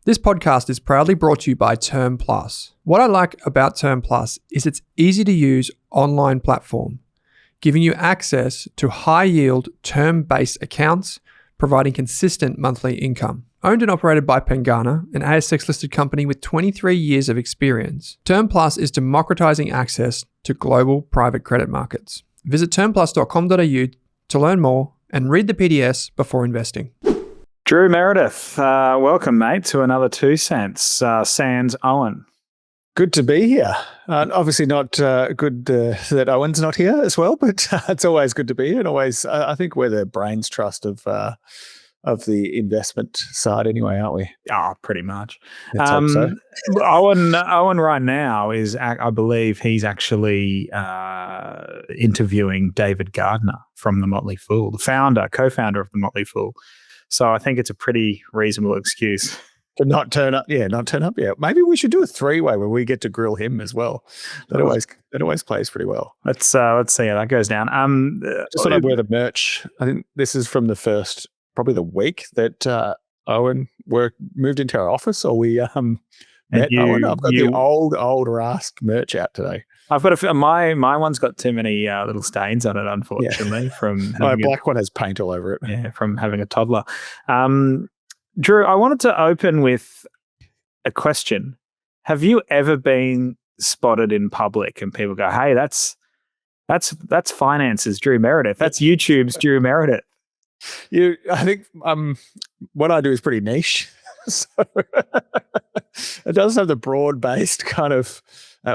This podcast is proudly brought to you by TermPlus. What I like about TermPlus is its easy-to-use online platform, giving you access to high-yield term-based accounts, providing consistent monthly income. Owned and operated by Pengana, an ASX-listed company with 23 years of experience, TermPlus is democratizing access to global private credit markets. Visit termplus.com.au to learn more and read the PDS before investing. Drew Meredith, welcome, mate, to another 2 cents. Sans Owen. Good to be here. Obviously not good that Owen's not here as well, but it's always good to be here. And always, I think we're the brains trust of the investment side anyway, aren't we? Oh, pretty much. Let's hope so. Owen right now is, I believe he's actually interviewing David Gardner from the Motley Fool, the co-founder of the Motley Fool. So I think it's a pretty reasonable excuse to not turn up. Yeah, not turn up. Yeah, maybe we should do a 3-way where we get to grill him as well. That always plays pretty well. Let's see how that goes down. Just thought I'd wear the merch. I think this is from the first, probably the week that Owen moved into our office, or we met Owen. I've got the old Rask merch out today. I've got my one's got too many little stains on it, unfortunately. From my black one has paint all over it. Yeah, from having a toddler. Drew, I wanted to open with a question. Have you ever been spotted in public and people go, "Hey, that's finance's Drew Meredith. That's YouTube's Drew Meredith." I think what I do is pretty niche. So it does have the broad-based kind of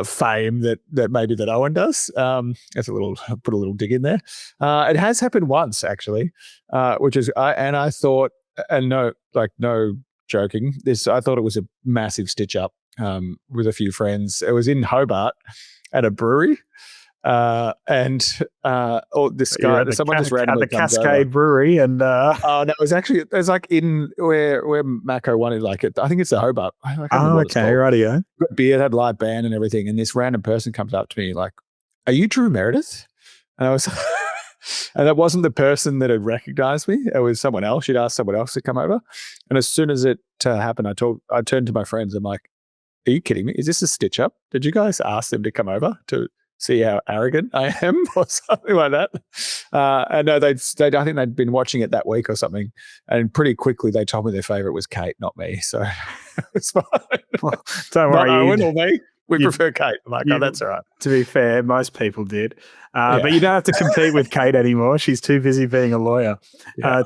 fame that maybe that Owen does. That's put a little dig in there. It has happened once actually, which is I thought, and no joking, I thought it was a massive stitch up with a few friends. It was in Hobart at a brewery. This guy, someone just randomly at the Cascade Brewery, and no, it was like in where Mako wanted, like it. I think it's the Hobart. Okay, rightio. Beer, had live band and everything, and this random person comes up to me like, "Are you Drew Meredith?" And I was, and that wasn't the person that had recognized me. It was someone else. She'd asked someone else to come over, and as soon as it happened, I turned to my friends. I'm like, "Are you kidding me? Is this a stitch up? Did you guys ask them to come over to see how arrogant I am," or something like that? And no, I think they'd been watching it that week or something, and pretty quickly they told me their favorite was Kate, not me. So it's fine. Well, don't worry, not Owen or me. We prefer Kate. I'm like, oh, that's all right. To be fair, most people did. But you don't have to compete with Kate anymore. She's too busy being a lawyer.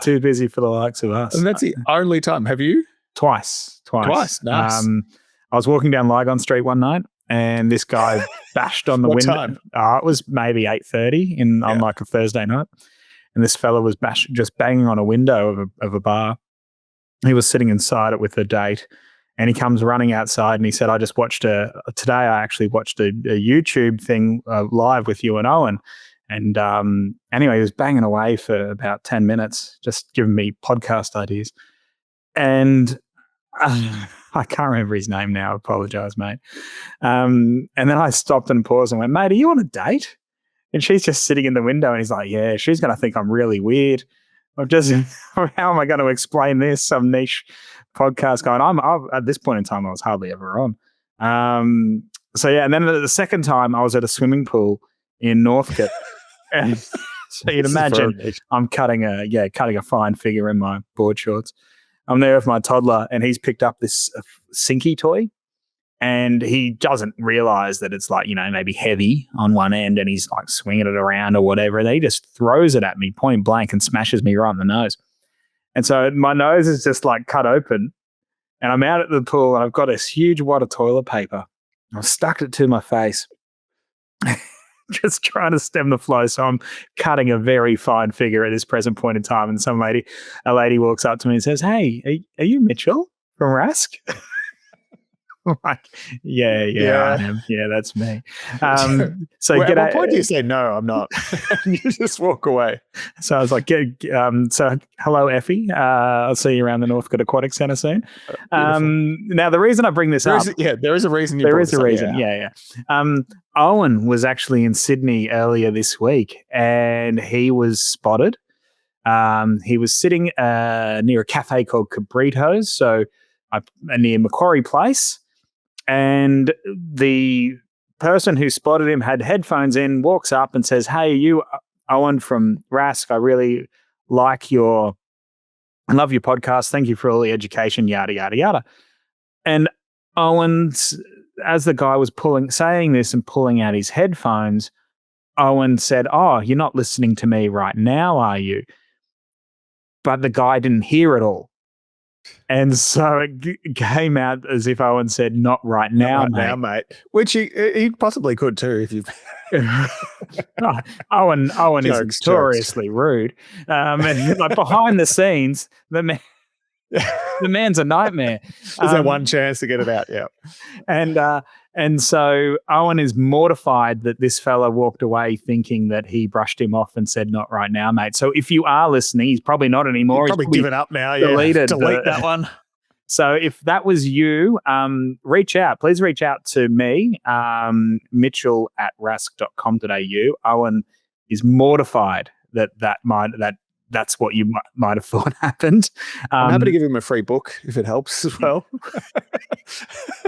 Too busy for the likes of us. And that's the only time. Have you? Twice. Nice. I was walking down Lygon Street one night, and this guy bashed on the window. Time? It was maybe 8:30 on like a Thursday night, and this fella was just banging on a window of a bar. He was sitting inside it with a date, and he comes running outside, and he said, "I just watched today. I actually watched a YouTube thing live with you and Owen." And anyway, he was banging away for about 10 minutes, just giving me podcast ideas, and. I can't remember his name now. I apologize, mate. And then I stopped and paused and went, "Mate, are you on a date?" And she's just sitting in the window, and he's like, "Yeah, she's going to think I'm really weird. How am I going to explain this? Some niche podcast going on." At this point in time, I was hardly ever on. And then the second time I was at a swimming pool in Northcote. And so you'd imagine I'm cutting a fine figure in my board shorts. I'm there with my toddler, and he's picked up this sinky toy, and he doesn't realize that it's like, maybe heavy on one end, and he's like swinging it around or whatever. And he just throws it at me point blank and smashes me right in the nose. And so my nose is just like cut open, and I'm out at the pool, and I've got this huge wad of toilet paper. I've stuck it to my face. Just trying to stem the flow. So I'm cutting a very fine figure at this present point in time. And a lady walks up to me and says, "Hey, are you Mitchell from Rask?" I'm like, yeah, I am. Yeah, that's me. So at what point do you say, "No, I'm not"? And you just walk away. So I was like, so hello, Effie. I'll see you around the Northcote Aquatic Centre soon. Now, the reason I bring this up. There is a reason. There is a reason. Yeah. Owen was actually in Sydney earlier this week, and he was spotted. He was sitting near a cafe called Cabritos. So near Macquarie Place, and the person who spotted him had headphones in, walks up and says, "Hey, you, Owen from Rask, I really I love your podcast. Thank you for all the education, yada, yada, yada." And Owen's, as the guy was saying this and pulling out his headphones, Owen said, "Oh, you're not listening to me right now, are you?" But the guy didn't hear it all. And so it came out as if Owen said, "Not right now, mate." Which he possibly could too if you. Owen is notoriously rude. And like behind the scenes, the man's a nightmare. There's that one chance to get it out, yeah. And so Owen is mortified that this fella walked away thinking that he brushed him off and said, "Not right now, mate." So if you are listening, he's probably not anymore. He's probably given up now. Deleted, delete that one. So if that was you, reach out. Please reach out to me, Mitchell at rask.com.au. Owen is mortified that's what you might have thought happened. I'm happy to give him a free book if it helps as well.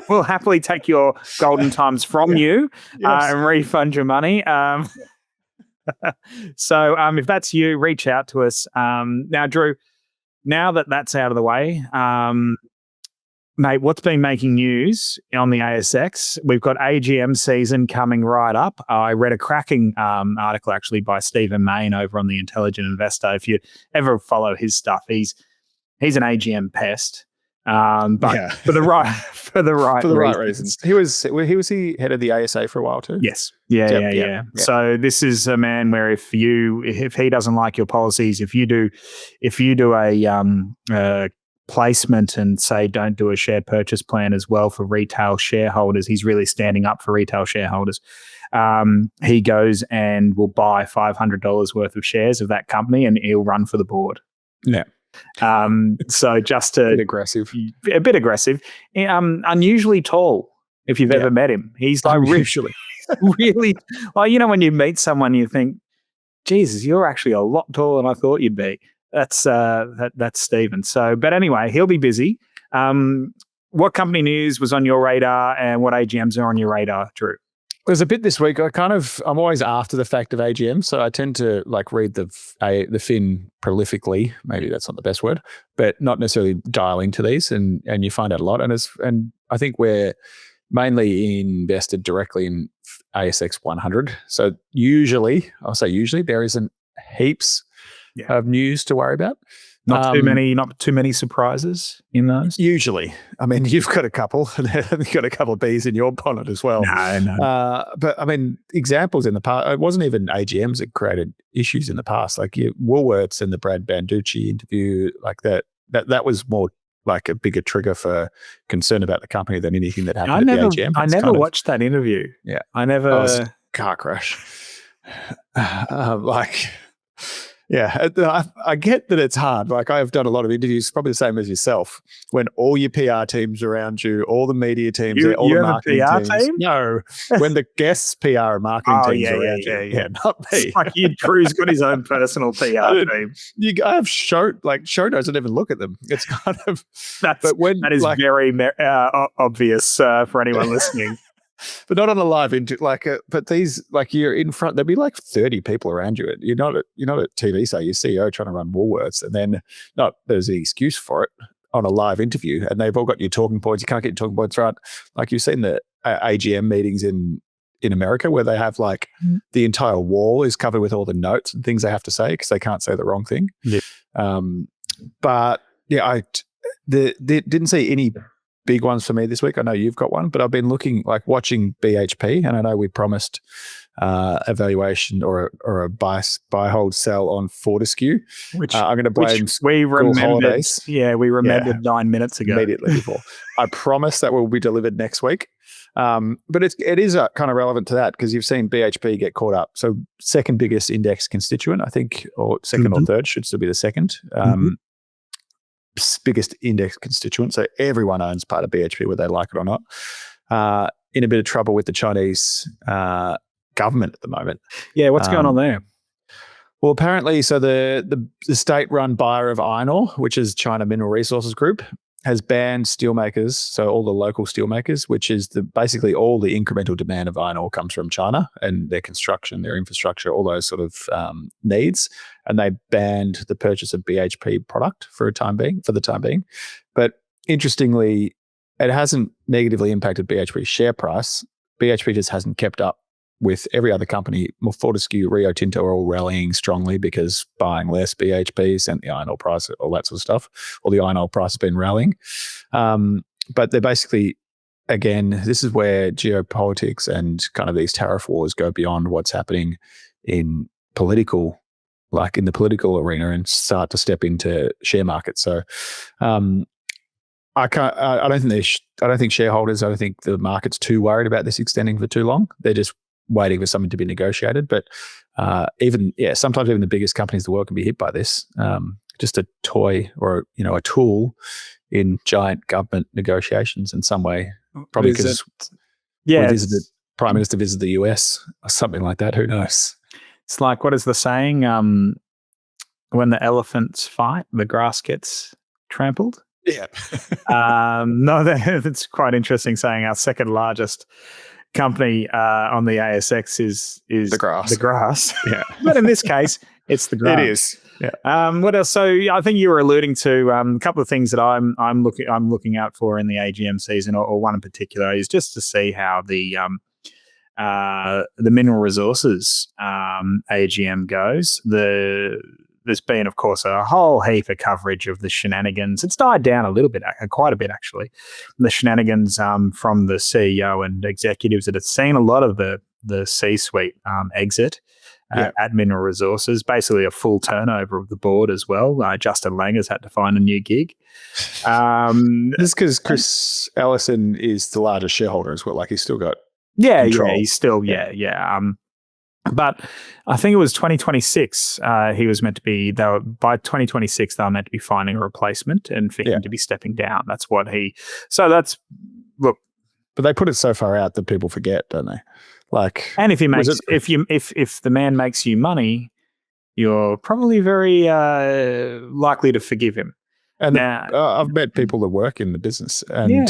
We'll happily take your golden times from you and refund your money. So if that's you, reach out to us. Now, Drew, now that that's out of the way, mate, what's been making news on the ASX? We've got AGM season coming right up. I read a cracking article actually by Stephen Mayne over on The Intelligent Investor. If you ever follow his stuff, he's an AGM pest, but for the right reasons. He was head of the ASA for a while too. Yes, yeah. So this is a man where if he doesn't like your policies, if you do a placement and say don't do a share purchase plan as well for retail shareholders, he's really standing up for retail shareholders. He goes and will buy $500 worth of shares of that company and he'll run for the board. Yeah. So just a bit aggressive, unusually tall. If you've ever met him, he's like really, well, when you meet someone, you think, Jesus, you're actually a lot taller than I thought you'd be. That's Stephen. So, but anyway, he'll be busy. What company news was on your radar and what AGMs are on your radar, Drew? There's a bit this week. I'm always after the fact of AGM, so I tend to read the fin prolifically. Maybe that's not the best word, but not necessarily dial into these, and you find out a lot. And I think we're mainly invested directly in ASX 100. So usually there isn't heaps of news to worry about. Not too many surprises in those. Usually, I mean, you've got a couple, and you've got a couple of bees in your bonnet as well. No. But I mean, examples in the past. It wasn't even AGMs that created issues in the past. Like Woolworths and the Brad Banducci interview, like that was more like a bigger trigger for concern about the company than anything that happened at the AGM. I never watched that interview. Yeah, I never. Oh, it was a car crash. Yeah, I get that it's hard. Like I've done a lot of interviews, probably the same as yourself, when all your PR team's around you, all the media teams, all the marketing teams. Team? No, when the guests' PR and marketing teams are around you. Yeah, not me. It's like Drew's got his own personal PR team. I have show notes. I don't even look at them. It's kind of that is very obvious for anyone listening. But not on a live but these you're in front. There'll be 30 people around you. You're not at TV. Say your CEO trying to run Woolworths, and then there's an excuse for it on a live interview, and they've all got your talking points. You can't get your talking points right. Like you've seen the AGM meetings in America where they have the entire wall is covered with all the notes and things they have to say because they can't say the wrong thing. Yeah. But yeah, I didn't see any big ones for me this week. I know you've got one, but I've been watching BHP, and I know we promised a valuation or a buy, hold, sell on Fortescue, which I'm going to blame we remembered. Holidays. Yeah, we remembered 9 minutes ago. Immediately before. I promise that will be delivered next week. But it is kind of relevant to that because you've seen BHP get caught up. So second biggest index constituent, I think, or second or third, should still be the second. Biggest index constituent, so everyone owns part of BHP whether they like it or not. In a bit of trouble with the Chinese government at the moment. Yeah, what's going on there? Well, apparently, so the state-run buyer of iron ore, which is China Mineral Resources Group, has banned steelmakers, so all the local steelmakers, which is basically all the incremental demand of iron ore comes from China and their construction, their infrastructure, all those sort of needs. And they banned the purchase of BHP product for the time being. But interestingly, it hasn't negatively impacted BHP's share price. BHP just hasn't kept up with every other company. Fortescue, Rio Tinto are all rallying strongly because buying less BHP sent the iron ore price, all that sort of stuff, or the iron ore price has been rallying. But they're basically, again, this is where geopolitics and kind of these tariff wars go beyond what's happening in political, like in the political arena, and start to step into share markets. So I don't think shareholders, I don't think the market's too worried about this extending for too long. They're just waiting for something to be negotiated. But sometimes even the biggest companies in the world can be hit by this. Just a toy or, a tool in giant government negotiations in some way. Probably because Prime Minister visited the US or something like that. Who knows? It's like, what is the saying? When the elephants fight, the grass gets trampled. Yeah. No, that's quite interesting saying. Our second largest company on the ASX is the grass. The grass. Yeah. But in this case, it's the grass. It is. Yeah. What else? So I think you were alluding to a couple of things that I'm looking out for in the AGM season, or one in particular, is just to see how the mineral resources AGM goes. There's been, of course, a whole heap of coverage of the shenanigans. It's died down a little bit, quite a bit actually. The shenanigans from the CEO and executives that have seen a lot of the C-suite exit at Mineral Resources. Basically, a full turnover of the board as well. Justin Lang has had to find a new gig. This because Chris Ellison is the largest shareholder as well. Like he's still got control. He's still But I think it was 2026. He was meant to be. By 2026, they were meant to be finding a replacement, and for him to be stepping down. That's what he. So that's look. But they put it so far out that people forget, don't they? Like, and if the man makes you money, you're probably very likely to forgive him. And I've met people that work in the business, and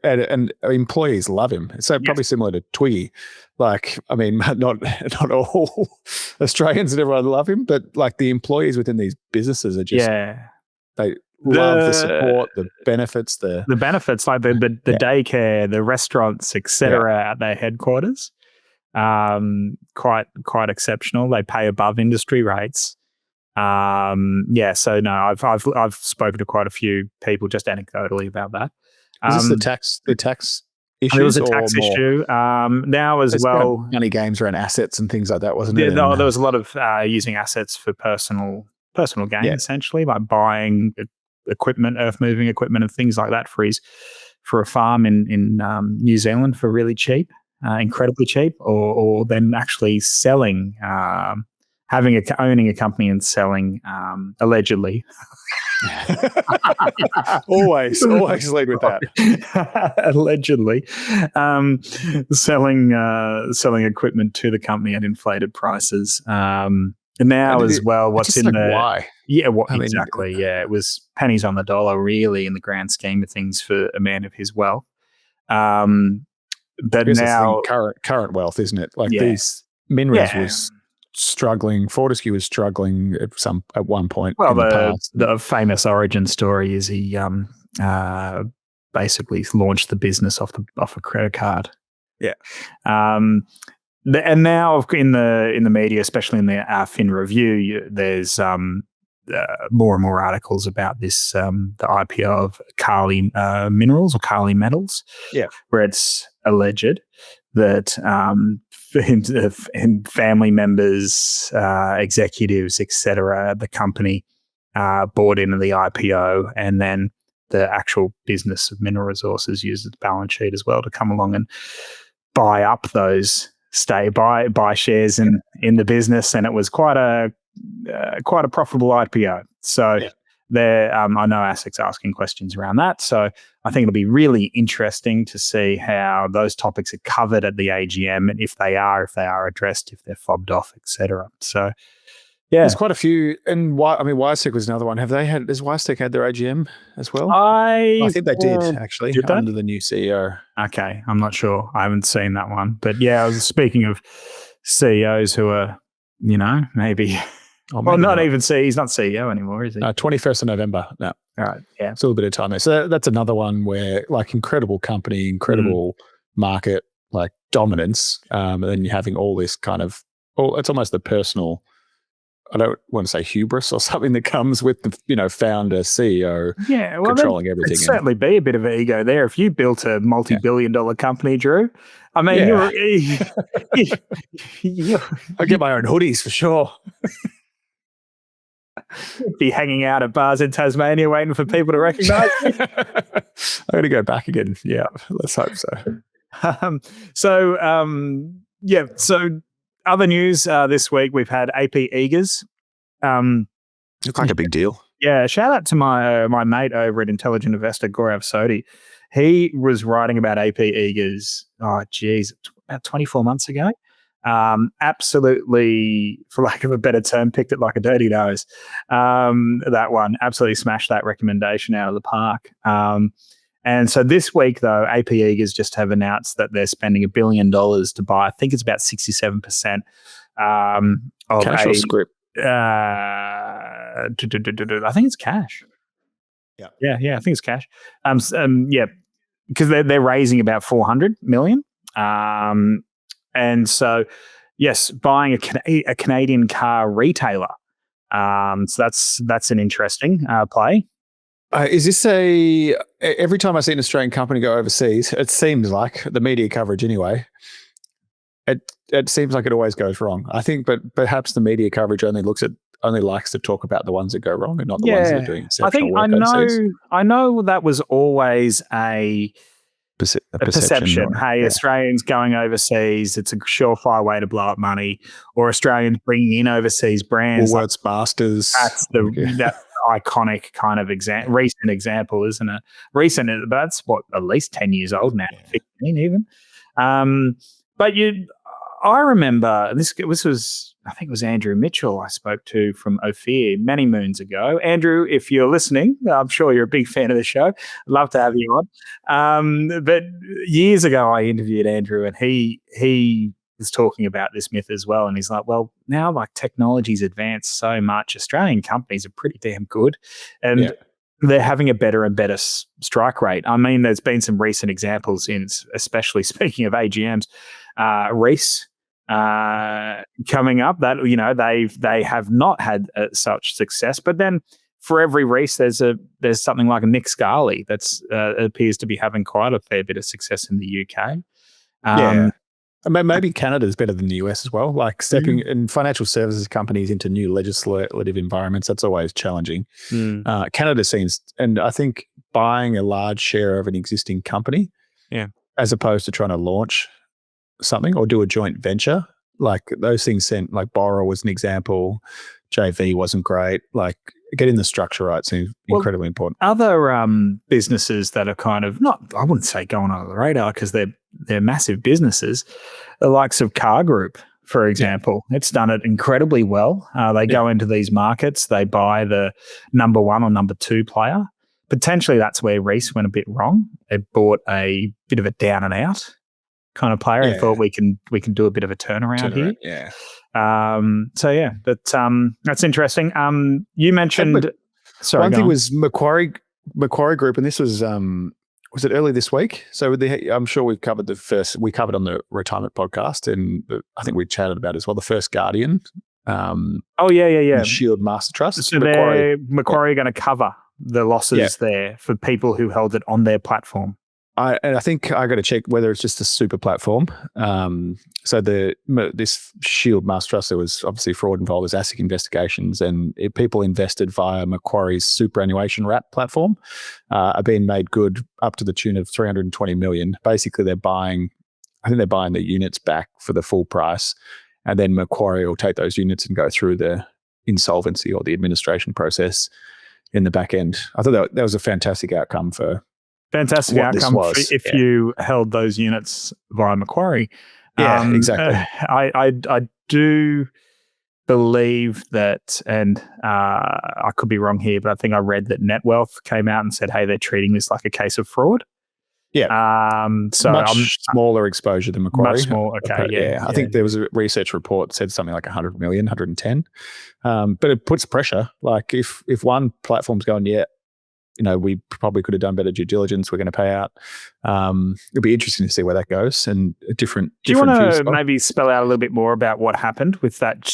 and employees love him. So probably similar to Twiggy. Like, I mean, not all Australians and everyone love him, but like the employees within these businesses are just they love the support, the benefits, the benefits, like the daycare, the restaurants, etc. at their headquarters. Quite exceptional. They pay above industry rates. So no, I've spoken to quite a few people just anecdotally about that. Is this the tax issue? There was a tax issue now as well. Money games around assets and things like that, wasn't it? Yeah, no, there was a lot of using assets for personal gain, essentially, like buying equipment, earth moving equipment, and things like that for a farm in New Zealand for really cheap, incredibly cheap, or then actually selling. Owning a company and selling, allegedly. always lead with that. Allegedly, selling equipment to the company at inflated prices. Now as well, what's in the why? Yeah, exactly? Yeah, it was pennies on the dollar, really, in the grand scheme of things for a man of his wealth. But now, current wealth, isn't it? Like these MinRes was struggling. Fortescue was struggling at one point. Well, in the past. The famous origin story is he basically launched the business off a credit card. Yeah. And now in the media, especially in the Fin Review, there's more and more articles about this the IPO of Kali Minerals or Kali Metals. Yeah. Where it's alleged that family members, executives, etc., the company bought into the IPO, and then the actual business of Mineral Resources used its balance sheet as well to come along and buy up those buy shares in the business, and it was quite a profitable IPO. So there, I know ASIC's asking questions around that. So I think it'll be really interesting to see how those topics are covered at the AGM, and if they are addressed, if they're fobbed off, etc. So Yeah. There's quite a few. And WiseTech was another one. Has WiseTech had their AGM as well? I think they did, actually, Did they? under the new CEO. Okay, I'm not sure. I haven't seen that one. But yeah, I was speaking of CEOs who are, maybe. Well, not even CEO. He's not CEO anymore, is he? 21st of November. No. All right. Yeah. Still a bit of time there. So that's another one where, like, incredible company, incredible market, like, dominance. And then you're having all this kind of, it's almost the personal, I don't want to say hubris or something that comes with the, founder, CEO, controlling everything. There'd certainly be a bit of ego there. If you built a multi-billion-dollar company, Drew, I mean, I get my own hoodies for sure. Be hanging out at bars in Tasmania waiting for people to recognise you. I'm going to go back again. Yeah, let's hope so. So other news this week, we've had AP Eagers. Looks like a big deal. Yeah, shout out to my mate over at Intelligent Investor, Gaurav Sodhi. He was writing about AP Eagers, about 24 months ago. Absolutely, for lack of a better term, picked it like a dirty nose. That one absolutely smashed that recommendation out of the park. And so this week, though, AP Eagers just have announced that they're spending $1 billion to buy, I think it's about 67% of cash or scrip? I think it's cash. Yeah, I think it's cash. Because they're raising about 400 million. And so, yes, buying a Canadian car retailer. So that's an interesting play. Is this every time I see an Australian company go overseas, it seems like, the media coverage anyway, it seems like it always goes wrong. I think, but perhaps the media coverage only likes to talk about the ones that go wrong and not the ones that are doing exceptional work overseas. I know that was always a perception. Hey, Australians going overseas, it's a surefire way to blow up money, or Australians bringing in overseas brands. Woolworths Masters. That's the iconic kind of recent example, isn't it? Recent, but that's at least 10 years old now, 15 even. But I remember this was, I think it was Andrew Mitchell I spoke to from Ophir many moons ago. Andrew, if you're listening, I'm sure you're a big fan of the show. I'd love to have you on. But years ago, I interviewed Andrew, and he was talking about this myth as well. And he's like, well, now like technology's advanced so much, Australian companies are pretty damn good. And they're having a better and better strike rate. I mean, there's been some recent examples especially speaking of AGMs, Reece coming up that, they have not had such success. But then for every Reece, there's something like a Nick Scarley that's appears to be having quite a fair bit of success in the UK. I mean, maybe Canada's better than the US as well. Like stepping in financial services companies into new legislative environments, that's always challenging. Canada seems, and I think buying a large share of an existing company, as opposed to trying to launch something or do a joint venture, like those things like Bora was an example. JV wasn't great. Like getting the structure right seems incredibly important. Other businesses that are kind of I wouldn't say going under the radar because they're massive businesses, the likes of Car Group, for example. It's done it incredibly well. They go into these markets, they buy the number one or number two player. Potentially that's where Reece went a bit wrong. They bought a bit of a down and out kind of player and thought we can do a bit of a turnaround here. That's interesting. You mentioned one thing was Macquarie Group, and this was it early this week? So I'm sure we covered on the retirement podcast, and I think we chatted about it as well, the First Guardian. Shield Master Trust. So Macquarie are going to cover the losses there for people who held it on their platform. I think I got to check whether it's just a super platform. So this Shield Master Trust, there was obviously fraud involved. There's ASIC investigations, and people invested via Macquarie's superannuation wrap platform are being made good up to the tune of 320 million. Basically, they're buying the units back for the full price, and then Macquarie will take those units and go through the insolvency or the administration process in the back end. I thought that was a fantastic outcome for. Fantastic outcome if you held those units via Macquarie. Exactly. I do believe that, and I could be wrong here, but I think I read that Net Wealth came out and said, hey, they're treating this like a case of fraud. Yeah. So much smaller exposure than Macquarie. Much more. Okay. Yeah. I think there was a research report that said something like 100 million, 110. But it puts pressure. Like if one platform's going, we probably could have done better due diligence. We're going to pay out. It'll be interesting to see where that goes and different. Do you want to maybe spell out a little bit more about what happened with that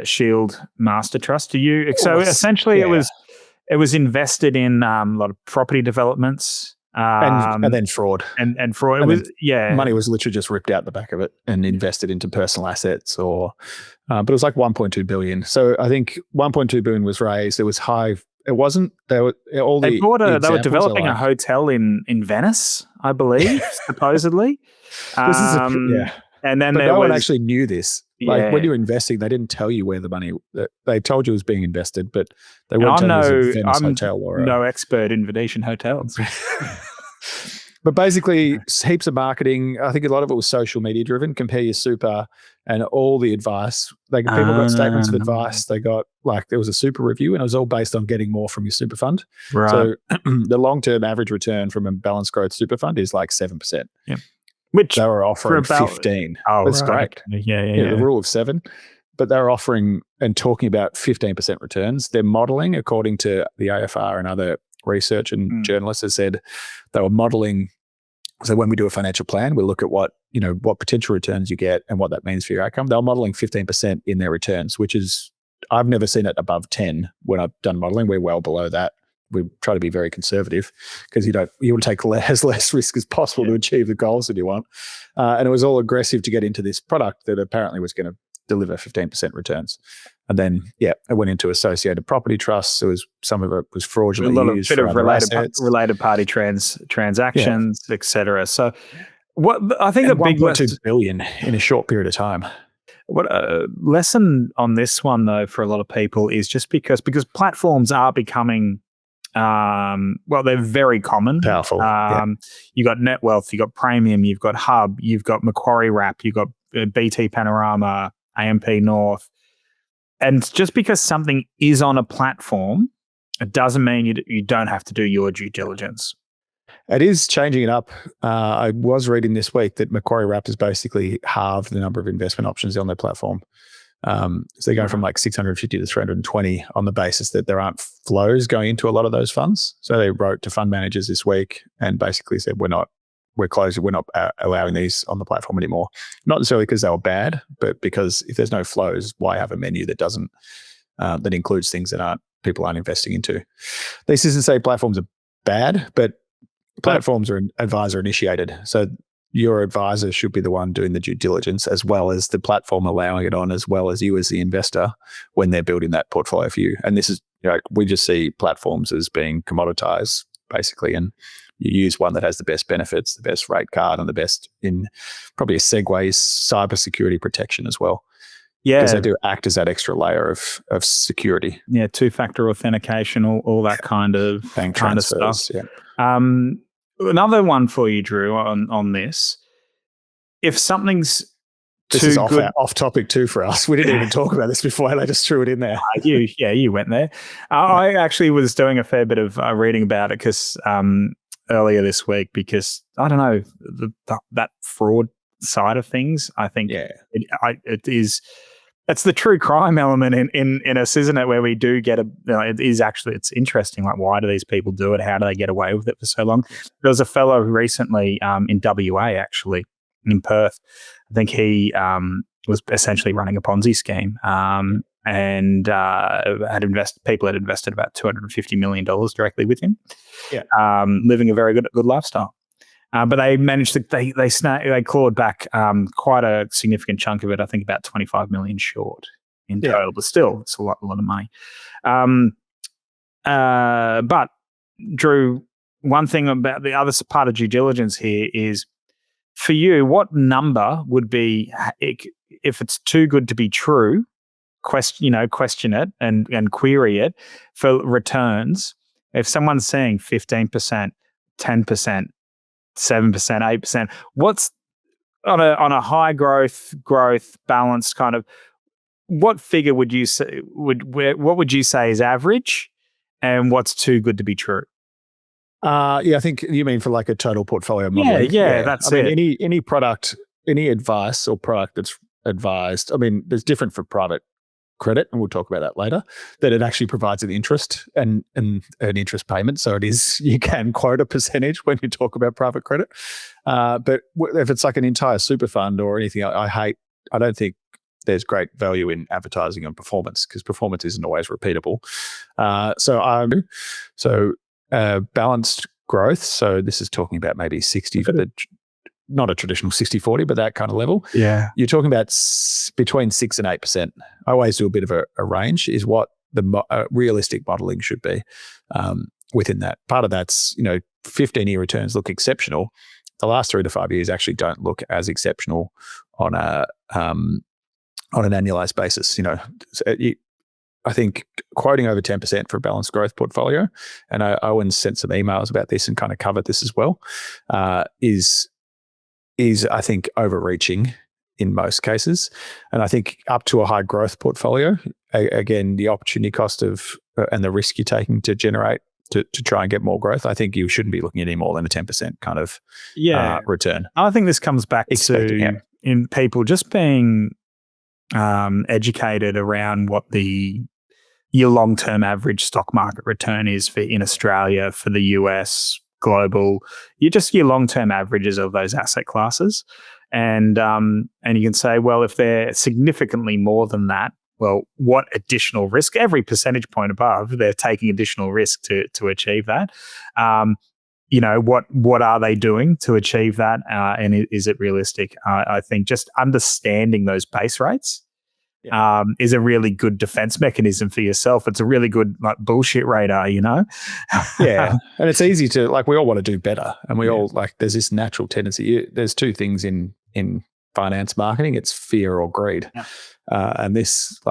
Shield Master Trust? So essentially, it was invested in a lot of property developments. And then fraud. And fraud. Money was literally just ripped out the back of it and invested into personal assets but it was like 1.2 billion. So I think 1.2 billion was raised. It was high. It wasn't. They were developing a hotel in Venice, I believe, supposedly. And then no one actually knew this. Like when you were investing, they didn't tell you where the money. They told you it was being invested, but they weren't telling you it was a Venice hotel or no expert in Venetian hotels. But basically, heaps of marketing. I think a lot of it was social media driven. Compare your super and all the advice. People got statements of advice. They got there was a super review, and it was all based on getting more from your super fund. Right. So the long term average return from a balanced growth super fund is like 7%. Yeah. Which they were offering 15. Oh, that's right. great. Yeah. The rule of 7. But they were offering and talking about 15% returns. They're modeling, according to the AFR and other research and journalists have said, they were modeling. So when we do a financial plan, we look at what potential returns you get and what that means for your outcome. They're modeling 15% in their returns, which is, I've never seen it above 10 when I've done modeling. We're well below that. We try to be very conservative because you will take as less risk as possible to achieve the goals that you want. And it was all aggressive to get into this product that apparently was going to deliver 15% returns. And then, it went into associated property trusts. Some of it was fraudulently used. A bit of related party transactions, etc. So, what I think and the big 1.2 billion in a short period of time. What a lesson on this one though for a lot of people is just because platforms are becoming, they're very common. Powerful. You got Net Wealth, you got Premium, you've got Hub, you've got Macquarie Wrap, you've got BT Panorama, AMP North. And just because something is on a platform, it doesn't mean you don't have to do your due diligence. It is changing it up. I was reading this week that Macquarie Wrap has basically halved the number of investment options on their platform. So they go from like 650 to 320 on the basis that there aren't flows going into a lot of those funds. So they wrote to fund managers this week and basically said, we're closed. We're not allowing these on the platform anymore. Not necessarily because they were bad, but because if there's no flows, why have a menu that doesn't, that includes things that people aren't investing into? This isn't to say platforms are bad, but platforms are advisor initiated. So your advisor should be the one doing the due diligence as well as the platform allowing it on, as well as you as the investor when they're building that portfolio for you. And this is, we just see platforms as being commoditized basically. And you use one that has the best benefits, the best rate card, and the best in probably a segue cybersecurity protection as well. Yeah. Because they do act as that extra layer of security. Yeah, two-factor authentication, all that kind of stuff. Yeah. Another one for you, Drew, on this. If something's this too is good, off topic too for us. We didn't even talk about this before, and I just threw it in there. You went there. I actually was doing a fair bit of reading about it because earlier this week, because I don't know that fraud side of things. I think it's the true crime element in us, isn't it? Where we do get it's interesting. Like, why do these people do it? How do they get away with it for so long? There was a fellow recently in WA, actually, in Perth. I think he was essentially running a Ponzi scheme and people had invested about $250 million directly with him, living a very good lifestyle. But they managed to they clawed back quite a significant chunk of it. I think about 25 million short in total, but still it's a lot of money. But Drew, one thing about the other part of due diligence here is, for you, what number would be, if it's too good to be true, question it and query it for returns. If someone's saying 15%, 10%, 7%, 8%. What's on a high growth balanced kind of, what figure would you say what would you say is average, and what's too good to be true? I think you mean for like a total portfolio modeling. Yeah, that's it. I mean, any product, any advice or product that's advised. I mean, there's different for private credit, and we'll talk about that later. That it actually provides an interest and an interest payment. So it is, you can quote a percentage when you talk about private credit. But if it's like an entire super fund or anything, I don't think there's great value in advertising on performance, because performance isn't always repeatable. So balanced growth. So this is talking about maybe 60 for the, not a traditional 60-40, but that kind of level. Yeah. You're talking about between 6 and 8%. I always do a bit of a range, is what the realistic modeling should be within that. Part of that's, 15-year returns look exceptional. The last 3 to 5 years actually don't look as exceptional on an annualized basis. I think quoting over 10% for a balanced growth portfolio, and Owen sent some emails about this and kind of covered this as well, is I think overreaching in most cases. And I think up to a high growth portfolio, again, the opportunity cost of and the risk you're taking to generate to try and get more growth, I think you shouldn't be looking at any more than a 10% kind of return. I think this comes back to in people just being educated around what your long-term average stock market return is for in Australia, for the US, global. Your long-term averages of those asset classes, and you can say, well, if they're significantly more than that, well, what additional risk? Every percentage point above, they're taking additional risk to achieve that. What are they doing to achieve that? And is it realistic? I think just understanding those base rates is a really good defense mechanism for yourself. It's a really good bullshit radar, Yeah. And it's easy to, we all want to do better. And we all, there's this natural tendency. There's two things in finance marketing. It's fear or greed. Yeah. And this,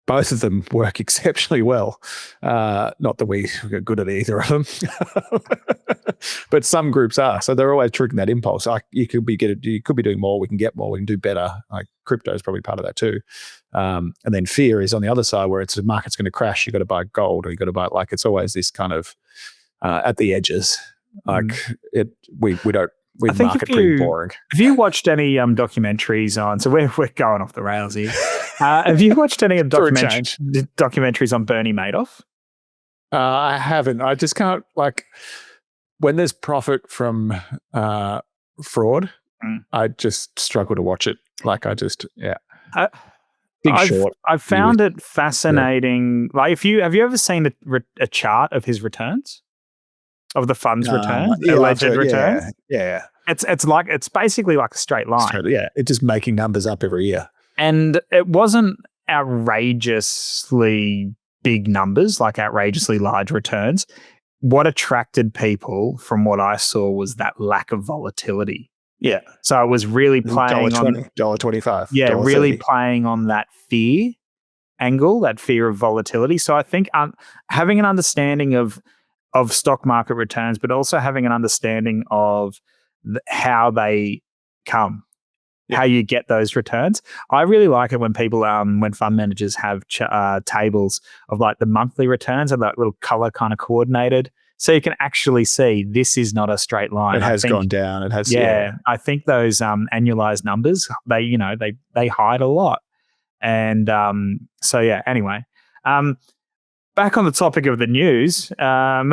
both of them work exceptionally well. Not that we are good at either of them, but some groups are. So they're always triggering that impulse. You could be doing more. We can get more. We can do better. Crypto is probably part of that too. And then fear is on the other side, where it's the market's going to crash. You got to buy gold, or you got to buy it's always this kind of at the edges. We market pretty boring. Have you watched any documentaries on? So we're going off the rails here. Have you watched any of documentaries on Bernie Madoff? I haven't. I just can't when there's profit from fraud. I just struggle to watch it. Short. I've found it fascinating. Yeah. Have you ever seen a chart of his returns? Of the fund's returns, alleged returns. Yeah. It's basically like a straight line. It's just making numbers up every year. And it wasn't outrageously big numbers, outrageously large returns. What attracted people from what I saw was that lack of volatility. Yeah. So it was really playing on $1.25. Yeah, really playing on that fear angle, that fear of volatility. So I think having an understanding of stock market returns, but also having an understanding of how they come, how you get those returns. I really like it when people, when fund managers have tables of the monthly returns and that little color kind of coordinated, so you can actually see this is not a straight line. It has gone down. It has. Yeah, I think those annualized numbers, they hide a lot, and anyway. Back on the topic of the news, tell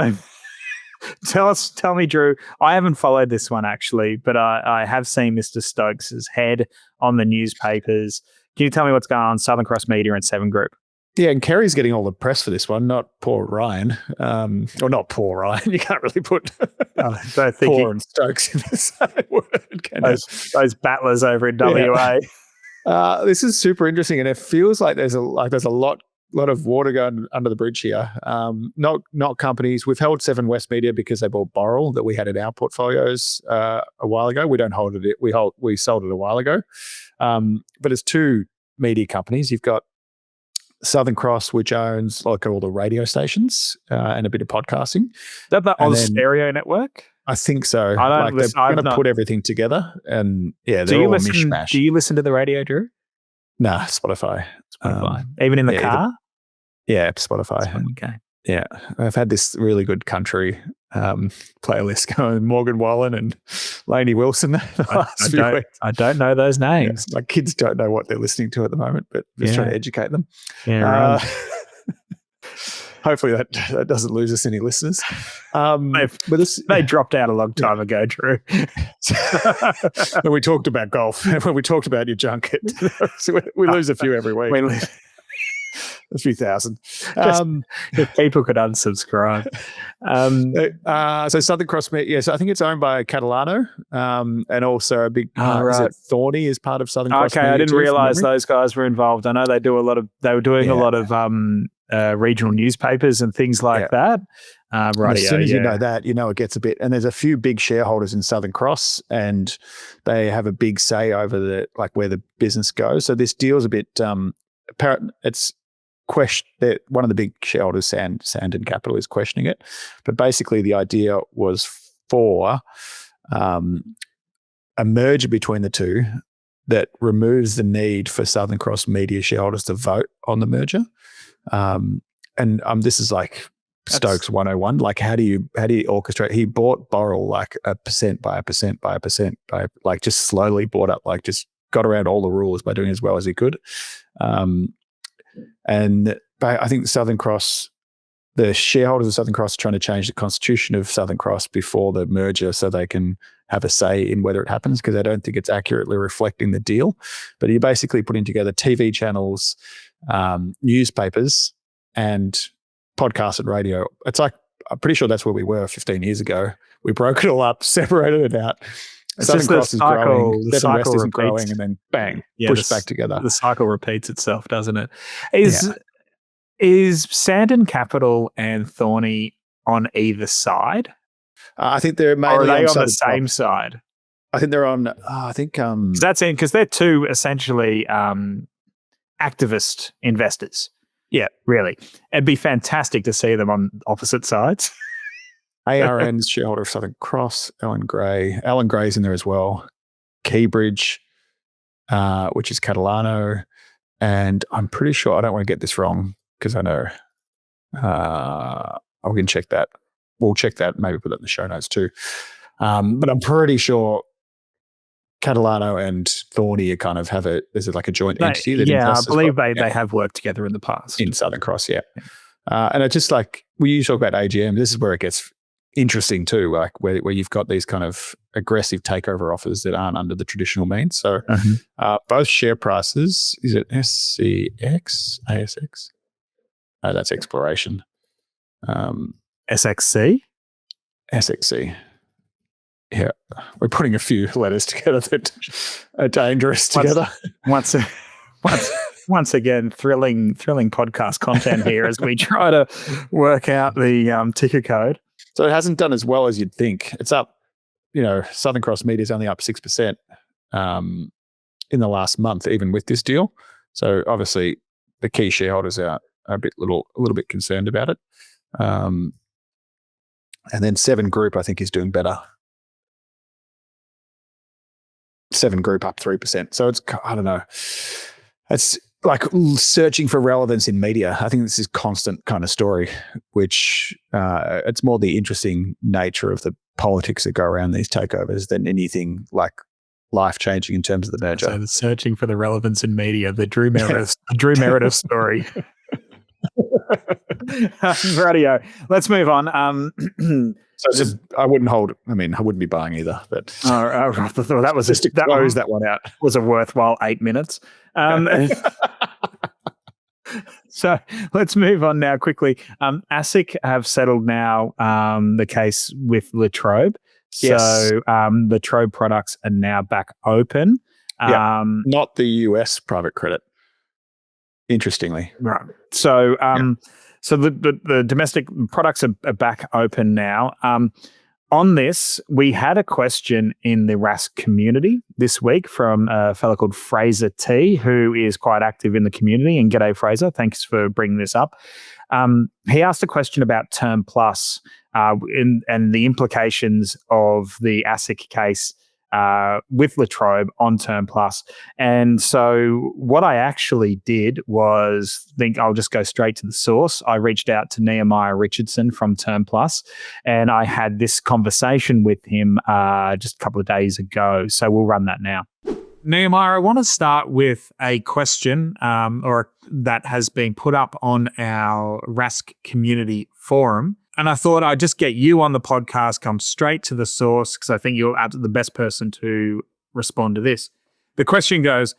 me, Drew. I haven't followed this one actually, but I have seen Mr. Stokes' head on the newspapers. Can you tell me what's going on? Southern Cross Media and Seven Group. Yeah, and Kerry's getting all the press for this one, not poor Ryan. Or not poor Ryan. You can't really put poor and Stokes in the same word. Those battlers over in WA. This is super interesting, and it feels like there's a lot of water going under the bridge here. Not companies. We've held Seven West Media because they bought Boral that we had in our portfolios a while ago. We don't hold it. We sold it a while ago. But it's two media companies. You've got Southern Cross, which owns all the radio stations and a bit of podcasting. Is that the Oz Stereo Network? I think so. They're going to put everything together, and they're all a mishmash. Do you listen to the radio, Drew? Nah, Spotify. Even in the yeah, car? Yeah, Spotify. Okay. Yeah, I've had this really good country playlist going, Morgan Wallen and Lainey Wilson the last few weeks. I don't know those names. Yeah, my kids don't know what they're listening to at the moment, but just trying to educate them. Yeah, right. Hopefully that doesn't lose us any listeners. They dropped out a long time ago, Drew. When we talked about golf, when we talked about your junket, we lose a few every week. We lose a few thousand. If people could unsubscribe. So Southern Cross, so I think it's owned by Catalano, and also a big is it Thorny is part of Southern Cross. Okay, I didn't realize those guys were involved. I know they were doing a lot of regional newspapers and things like that. Right. As soon as you know that, it gets a bit. And there's a few big shareholders in Southern Cross, and they have a big say over where the business goes. So this deal's a bit. It's question. One of the big shareholders, Sandon Capital, is questioning it. But basically, the idea was for a merger between the two that removes the need for Southern Cross media shareholders to vote on the merger. This is like Stokes 101. Like, how do you orchestrate? He bought Boral like 1% by 1% by 1% by just slowly bought up, just got around all the rules by doing as well as he could. But I think Southern Cross, the shareholders of Southern Cross, are trying to change the constitution of Southern Cross before the merger so they can have a say in whether it happens, because I don't think it's accurately reflecting the deal. But you're basically putting together TV channels, newspapers, and podcasts and radio. It's like, I'm pretty sure that's where we were 15 years ago. We broke it all up, separated it out. Southern Cross is growing, Devon West isn't growing, and then bang, pushed back together. The cycle repeats itself, doesn't it? Is Sandon Capital and Thorny on either side? I think they're mainly or are they on the same side? I think they're on. That's in because they're two essentially activist investors. Yeah, really. It'd be fantastic to see them on opposite sides. ARN's shareholder of Southern Cross, Alan Gray's in there as well. Keybridge, which is Catalano, and I'm pretty sure, I don't want to get this wrong because I know we can check that. We'll check that, maybe put that in the show notes too. But I'm pretty sure Catalano and Thorny are kind of there's like a joint entity. That I believe they have worked together in the past. In Southern Cross, yeah. And it's just like, we usually talk about AGM, this is where it gets interesting too, like where you've got these kind of aggressive takeover offers that aren't under the traditional means. So both share prices, is it SCX, ASX? No, that's exploration. SXC? SXC. Yeah, we're putting a few letters together that are dangerous together. Once again, thrilling podcast content here as we try to work out the ticker code. So it hasn't done as well as you'd think. It's up, Southern Cross Media is only up 6% in the last month, even with this deal. So obviously, the key shareholders are a little bit concerned about it. And then Seven Group, I think, is doing better. Seven Group up 3%. So it's, I don't know. It's like searching for relevance in media. I think this is constant kind of story, which it's more the interesting nature of the politics that go around these takeovers than anything like life-changing in terms of the merger. So the searching for the relevance in media, the Drew Meredith story. Radio. Let's move on. I wouldn't be buying either. But that was just to close that one out. Was a worthwhile 8 minutes. So let's move on now quickly. ASIC have settled now the case with Latrobe. Yes. So Latrobe products are now back open. Not the US private credit, interestingly. Right. So so the domestic products are back open now. On this, we had a question in the Rask community this week from a fellow called Fraser T, who is quite active in the community. And g'day, Fraser. Thanks for bringing this up. He asked a question about TermPlus and the implications of the ASIC case with Latrobe on TermPlus. And so what I actually did was think I'll just go straight to the source. I reached out to Nehemiah Richardson from TermPlus, and I had this conversation with him just a couple of days ago. So we'll run that now. Nehemiah, I want to start with a question that has been put up on our Rask community forum. And I thought I'd just get you on the podcast, come straight to the source, because I think you're the best person to respond to this. The question goes,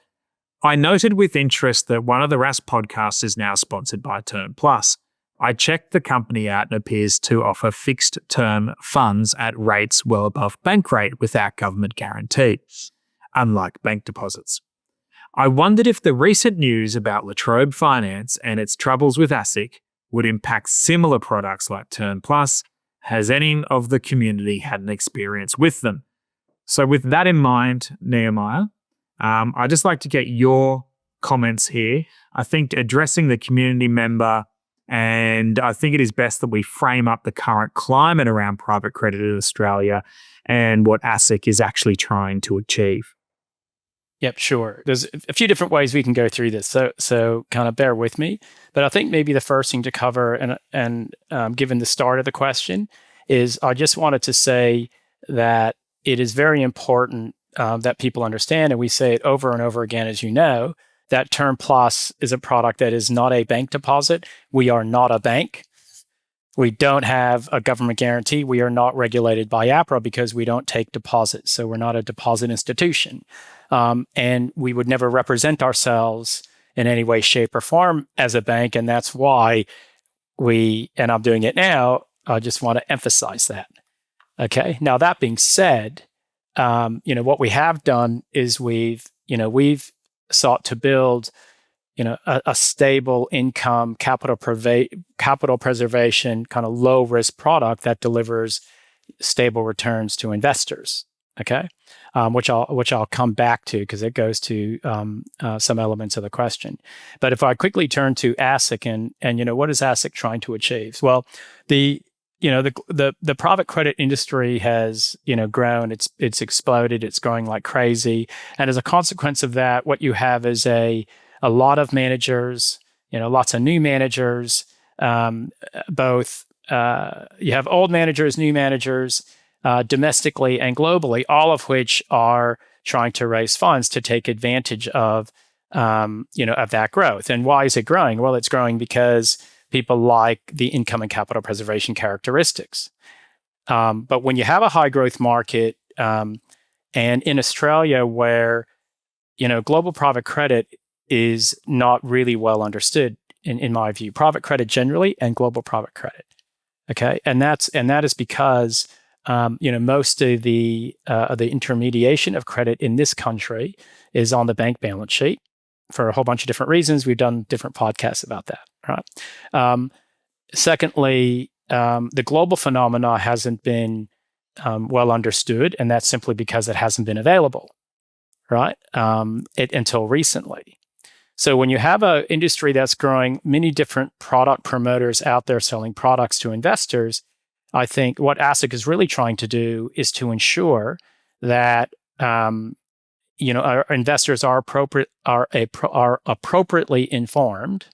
I noted with interest that one of the Rask podcasts is now sponsored by TermPlus. I checked the company out and appears to offer fixed term funds at rates well above bank rate without government guarantee, unlike bank deposits. I wondered if the recent news about Latrobe Finance and its troubles with ASIC would impact similar products like TermPlus. Has any of the community had an experience with them? So with that in mind, Nehemiah, I'd just like to get your comments here. I think addressing the community member, and I think it is best that we frame up the current climate around private credit in Australia and what ASIC is actually trying to achieve. Yep, sure. There's a few different ways we can go through this, so kind of bear with me. But I think maybe the first thing to cover, and given the start of the question, is I just wanted to say that it is very important that people understand, and we say it over and over again, as you know, that TermPlus is a product that is not a bank deposit. We are not a bank. We don't have a government guarantee. We are not regulated by APRA because we don't take deposits. So we're not a deposit institution. And we would never represent ourselves in any way, shape, or form as a bank. And that's why and I'm doing it now, I just want to emphasize that. Okay. Now, that being said, what we have done is we've sought to build a stable income, capital preservation, kind of low risk product that delivers stable returns to investors. Okay, which I'll come back to because it goes to some elements of the question. But if I quickly turn to ASIC and what is ASIC trying to achieve? Well, the private credit industry has grown. It's exploded. It's growing like crazy, and as a consequence of that, what you have is a lot of managers, lots of new managers, both you have old managers, new managers, domestically and globally, all of which are trying to raise funds to take advantage of that growth. And why is it growing? Well, it's growing because people like the income and capital preservation characteristics. But when you have a high growth market, and in Australia where, global private credit is not really well understood in my view, private credit generally and global private credit. Okay. And that is because, most of the intermediation of credit in this country is on the bank balance sheet for a whole bunch of different reasons. We've done different podcasts about that. Right. Secondly, the global phenomena hasn't been well understood, and that's simply because it hasn't been available, right? Until recently. So when you have an industry that's growing, many different product promoters out there selling products to investors, I think what ASIC is really trying to do is to ensure that our investors are appropriately informed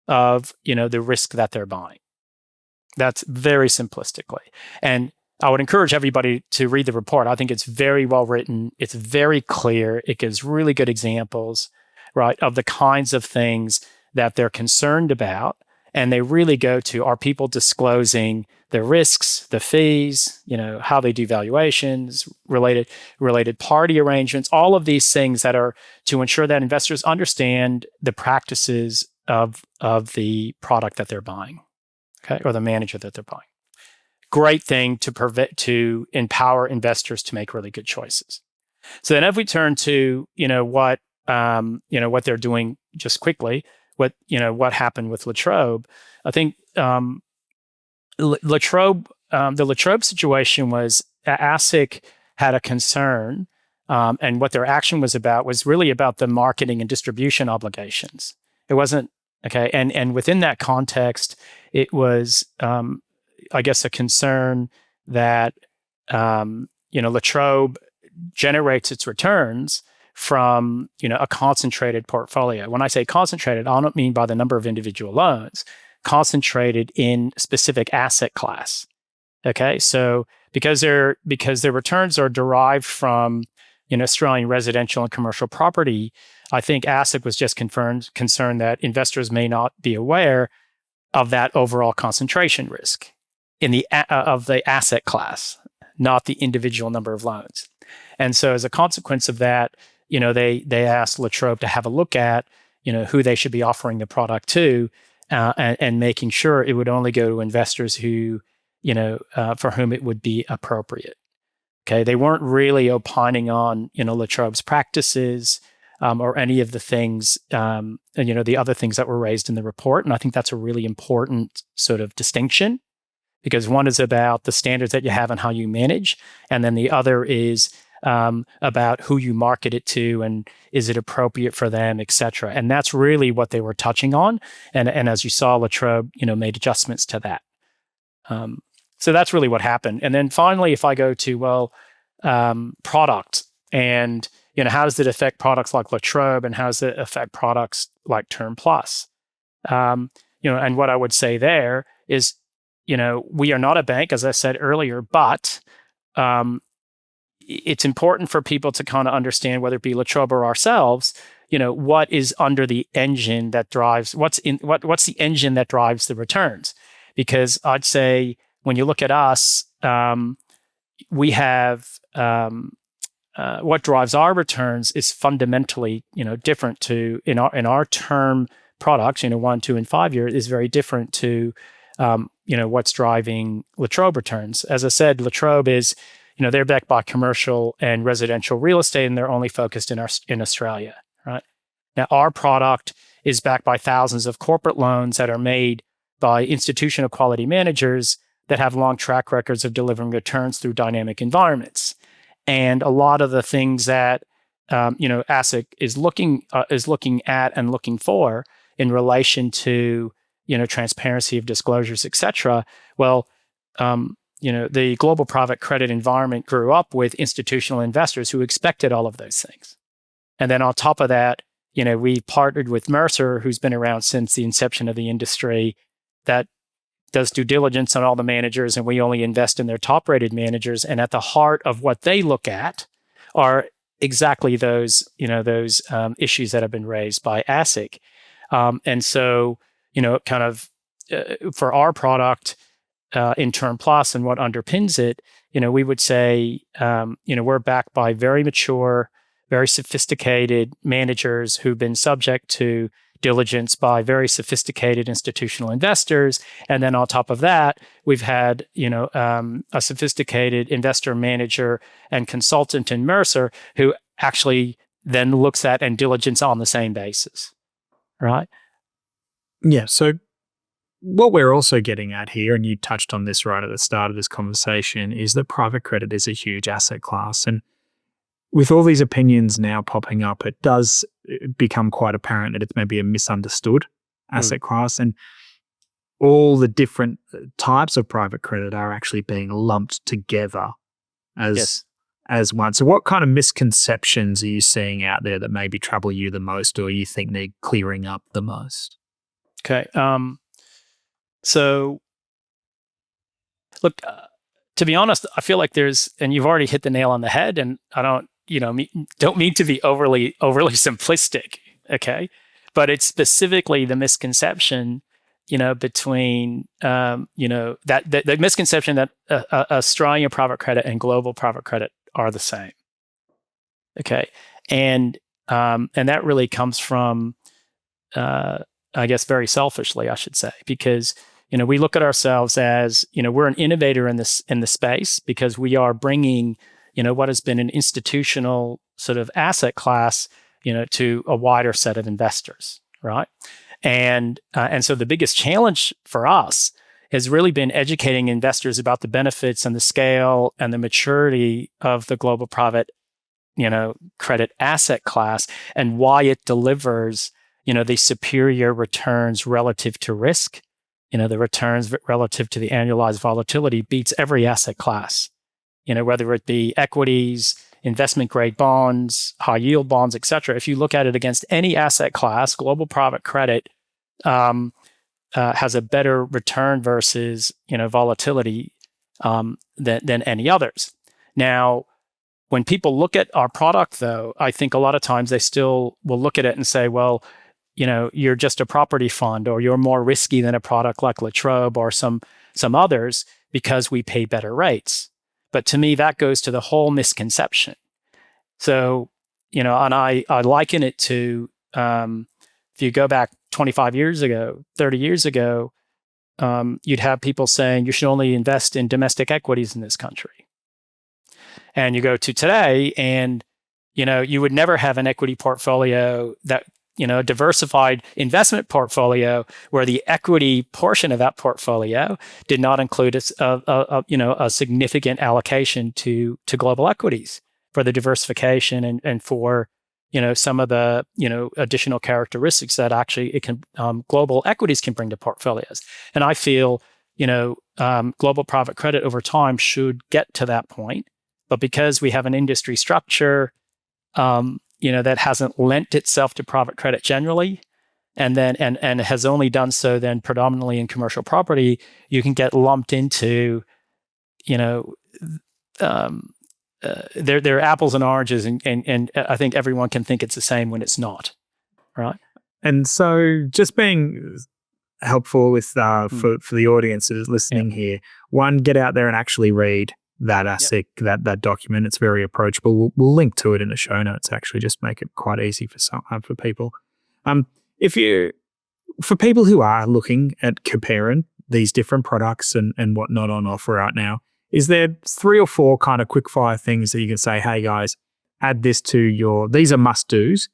of the risk that they're buying. That's very simplistically. And I would encourage everybody to read the report. I think it's very well written. It's very clear. It gives really good examples, right, of the kinds of things that they're concerned about. And they really go to, are people disclosing the risks, the fees, how they do valuations, related party arrangements, all of these things that are to ensure that investors understand the practices of the product that they're buying, okay, or the manager that they're buying. Great thing to empower investors to make really good choices. So then if we turn to, what they're doing just quickly, what happened with Latrobe, I think Latrobe, the Latrobe situation was ASIC had a concern, and what their action was really about the marketing and distribution obligations. It wasn't, okay, and within that context, it was, I guess, a concern that, Latrobe generates its returns from, a concentrated portfolio. When I say concentrated, I don't mean by the number of individual loans, concentrated in specific asset class. Okay, so because their returns are derived from Australian residential and commercial property, I think ASIC was just concerned that investors may not be aware of that overall concentration risk of the asset class, not the individual number of loans. And so as a consequence of that, they asked La Trobe to have a look at who they should be offering the product to, and making sure it would only go to investors who for whom it would be appropriate. Okay, they weren't really opining on La Trobe's practices or any of the things the other things that were raised in the report. And I think that's a really important sort of distinction, because one is about the standards that you have and how you manage, and then the other is about who you market it to and is it appropriate for them, et cetera. And that's really what they were touching on. And as you saw, La Trobe made adjustments to that. So that's really what happened. And then finally, if I go to, product and, how does it affect products like La Trobe and how does it affect products like TermPlus? And what I would say there is, we are not a bank, as I said earlier, but it's important for people to kind of understand, whether it be La Trobe or ourselves, what is under the engine that drives, what's the engine that drives the returns? Because I'd say, when you look at us, we have what drives our returns is fundamentally, different to in our term products. 1, 2, and 5 year is very different to what's driving La Trobe returns. As I said, La Trobe is they're backed by commercial and residential real estate, and they're only focused in Australia. Right now, our product is backed by thousands of corporate loans that are made by institutional quality managers that have long track records of delivering returns through dynamic environments. And a lot of the things that ASIC is looking at and looking for in relation to transparency of disclosures, et cetera. Well, the global private credit environment grew up with institutional investors who expected all of those things. And then on top of that, we partnered with Mercer, who's been around since the inception of the industry, that does due diligence on all the managers, and we only invest in their top-rated managers. And at the heart of what they look at are exactly those issues that have been raised by ASIC. And so, for our product in TermPlus and what underpins it, we would say, we're backed by very mature, very sophisticated managers who've been subject to diligence by very sophisticated institutional investors. And then on top of that, we've had, a sophisticated investor manager and consultant in Mercer who actually then looks at and diligence on the same basis, right? Yeah. So what we're also getting at here, and you touched on this right at the start of this conversation, is that private credit is a huge asset class. And with all these opinions now popping up, it does become quite apparent that it's maybe a misunderstood asset class, and all the different types of private credit are actually being lumped together as one. So what kind of misconceptions are you seeing out there that maybe trouble you the most, or you think need clearing up the most? Okay. So look, to be honest, I feel like and you've already hit the nail on the head, and I don't mean to be overly simplistic, okay? But it's specifically the misconception, between, that the misconception that Australian private credit and global private credit are the same, okay? And that really comes from, I guess, very selfishly, I should say, because we look at ourselves as we're an innovator in the space, because we are bringing what has been an institutional sort of asset class, to a wider set of investors, right? And so the biggest challenge for us has really been educating investors about the benefits and the scale and the maturity of the global private, credit asset class, and why it delivers, the superior returns relative to risk. The returns relative to the annualized volatility beats every asset class. Whether it be equities, investment grade bonds, high yield bonds, et cetera, if you look at it against any asset class, global private credit has a better return versus volatility than any others. Now, when people look at our product, though, I think a lot of times they still will look at it and say, well, you're just a property fund, or you're more risky than a product like Latrobe or some others because we pay better rates. But to me, that goes to the whole misconception. So, and I liken it to, if you go back 25 years ago, 30 years ago, you'd have people saying you should only invest in domestic equities in this country. And you go to today and, you would never have an equity portfolio that, a diversified investment portfolio where the equity portion of that portfolio did not include a significant allocation to global equities for the diversification and for, some of the, additional characteristics that actually global equities can bring to portfolios. And I feel, global private credit over time should get to that point. But because we have an industry structure, that hasn't lent itself to private credit generally, and has only done so then predominantly in commercial property, you can get lumped into, they're apples and oranges, and I think everyone can think it's the same when it's not, right? And so, just being helpful with for the audiences listening here, one, get out there and actually read that ASIC, that document. It's very approachable. We'll link to it in the show notes. Actually, just make it quite easy for people. For people who are looking at comparing these different products and whatnot on offer right now, is there 3 or 4 kind of quick fire things that you can say, hey guys, add this to these are must dos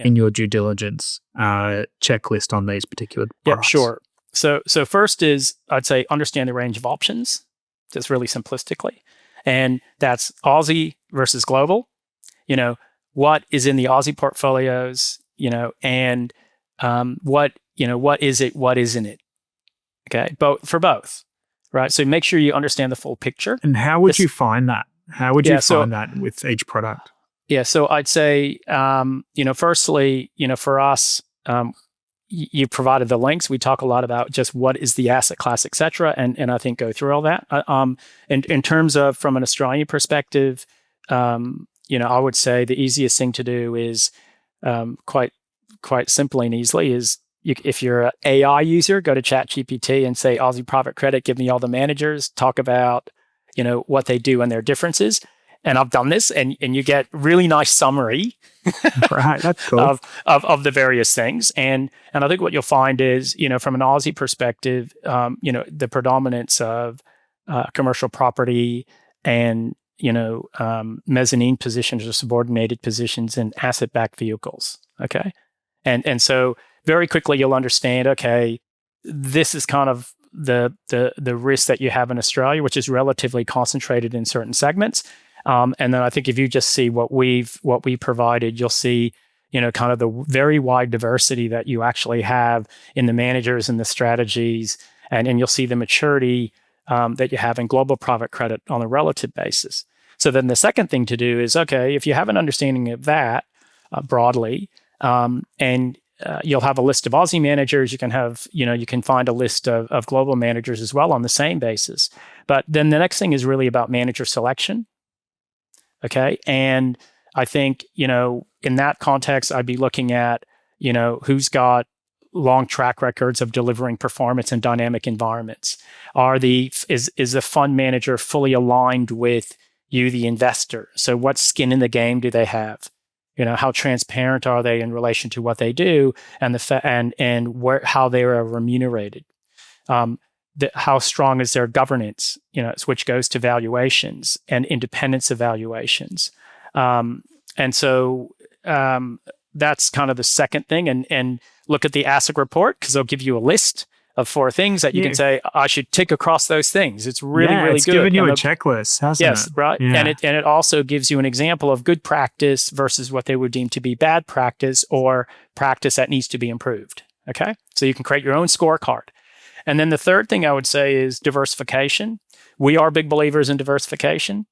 in your due diligence checklist on these particular products? Yeah, sure. So first is, I'd say, understand the range of options, just really simplistically. And that's Aussie versus global. What is in the Aussie portfolios, and what is it, what isn't it? Okay, for both, right? So make sure you understand the full picture. And how would you find that? How would you find that with each product? Yeah, so I'd say, firstly, for us, you provided the links. We talk a lot about just what is the asset class, et cetera, and I think go through all that. In terms of from an Australian perspective, I would say the easiest thing to do is quite simply and easily is if you're an AI user, go to ChatGPT and say Aussie private credit, give me all the managers, talk about what they do and their differences. And I've done this, and you get really nice summary right, that's cool. of the various things. And I think what you'll find is, from an Aussie perspective, the predominance of commercial property and, mezzanine positions or subordinated positions in asset-backed vehicles. Okay. And so very quickly you'll understand, okay, this is kind of the risk that you have in Australia, which is relatively concentrated in certain segments. And then I think if you just see what we provided, you'll see, kind of the very wide diversity that you actually have in the managers and the strategies, and you'll see the maturity that you have in global private credit on a relative basis. So then the second thing to do is, okay, if you have an understanding of that broadly, and you'll have a list of Aussie managers, you can find a list of global managers as well on the same basis. But then the next thing is really about manager selection. Okay. And I think, in that context, I'd be looking at, who's got long track records of delivering performance in dynamic environments. Is the fund manager fully aligned with you, the investor? So what skin in the game do they have? How transparent are they in relation to what they do, and how they are remunerated? How strong is their governance, which goes to valuations and independence evaluations. And so that's kind of the second thing. And look at the ASIC report, because they'll give you a list of 4 things that you can say, I should tick across those things. It's really, really it's good. Giving you a checklist, hasn't it? Yes, right. Yeah. And it also gives you an example of good practice versus what they would deem to be bad practice or practice that needs to be improved. Okay. So you can create your own scorecard. And then the third thing I would say is diversification. We are big believers in diversification.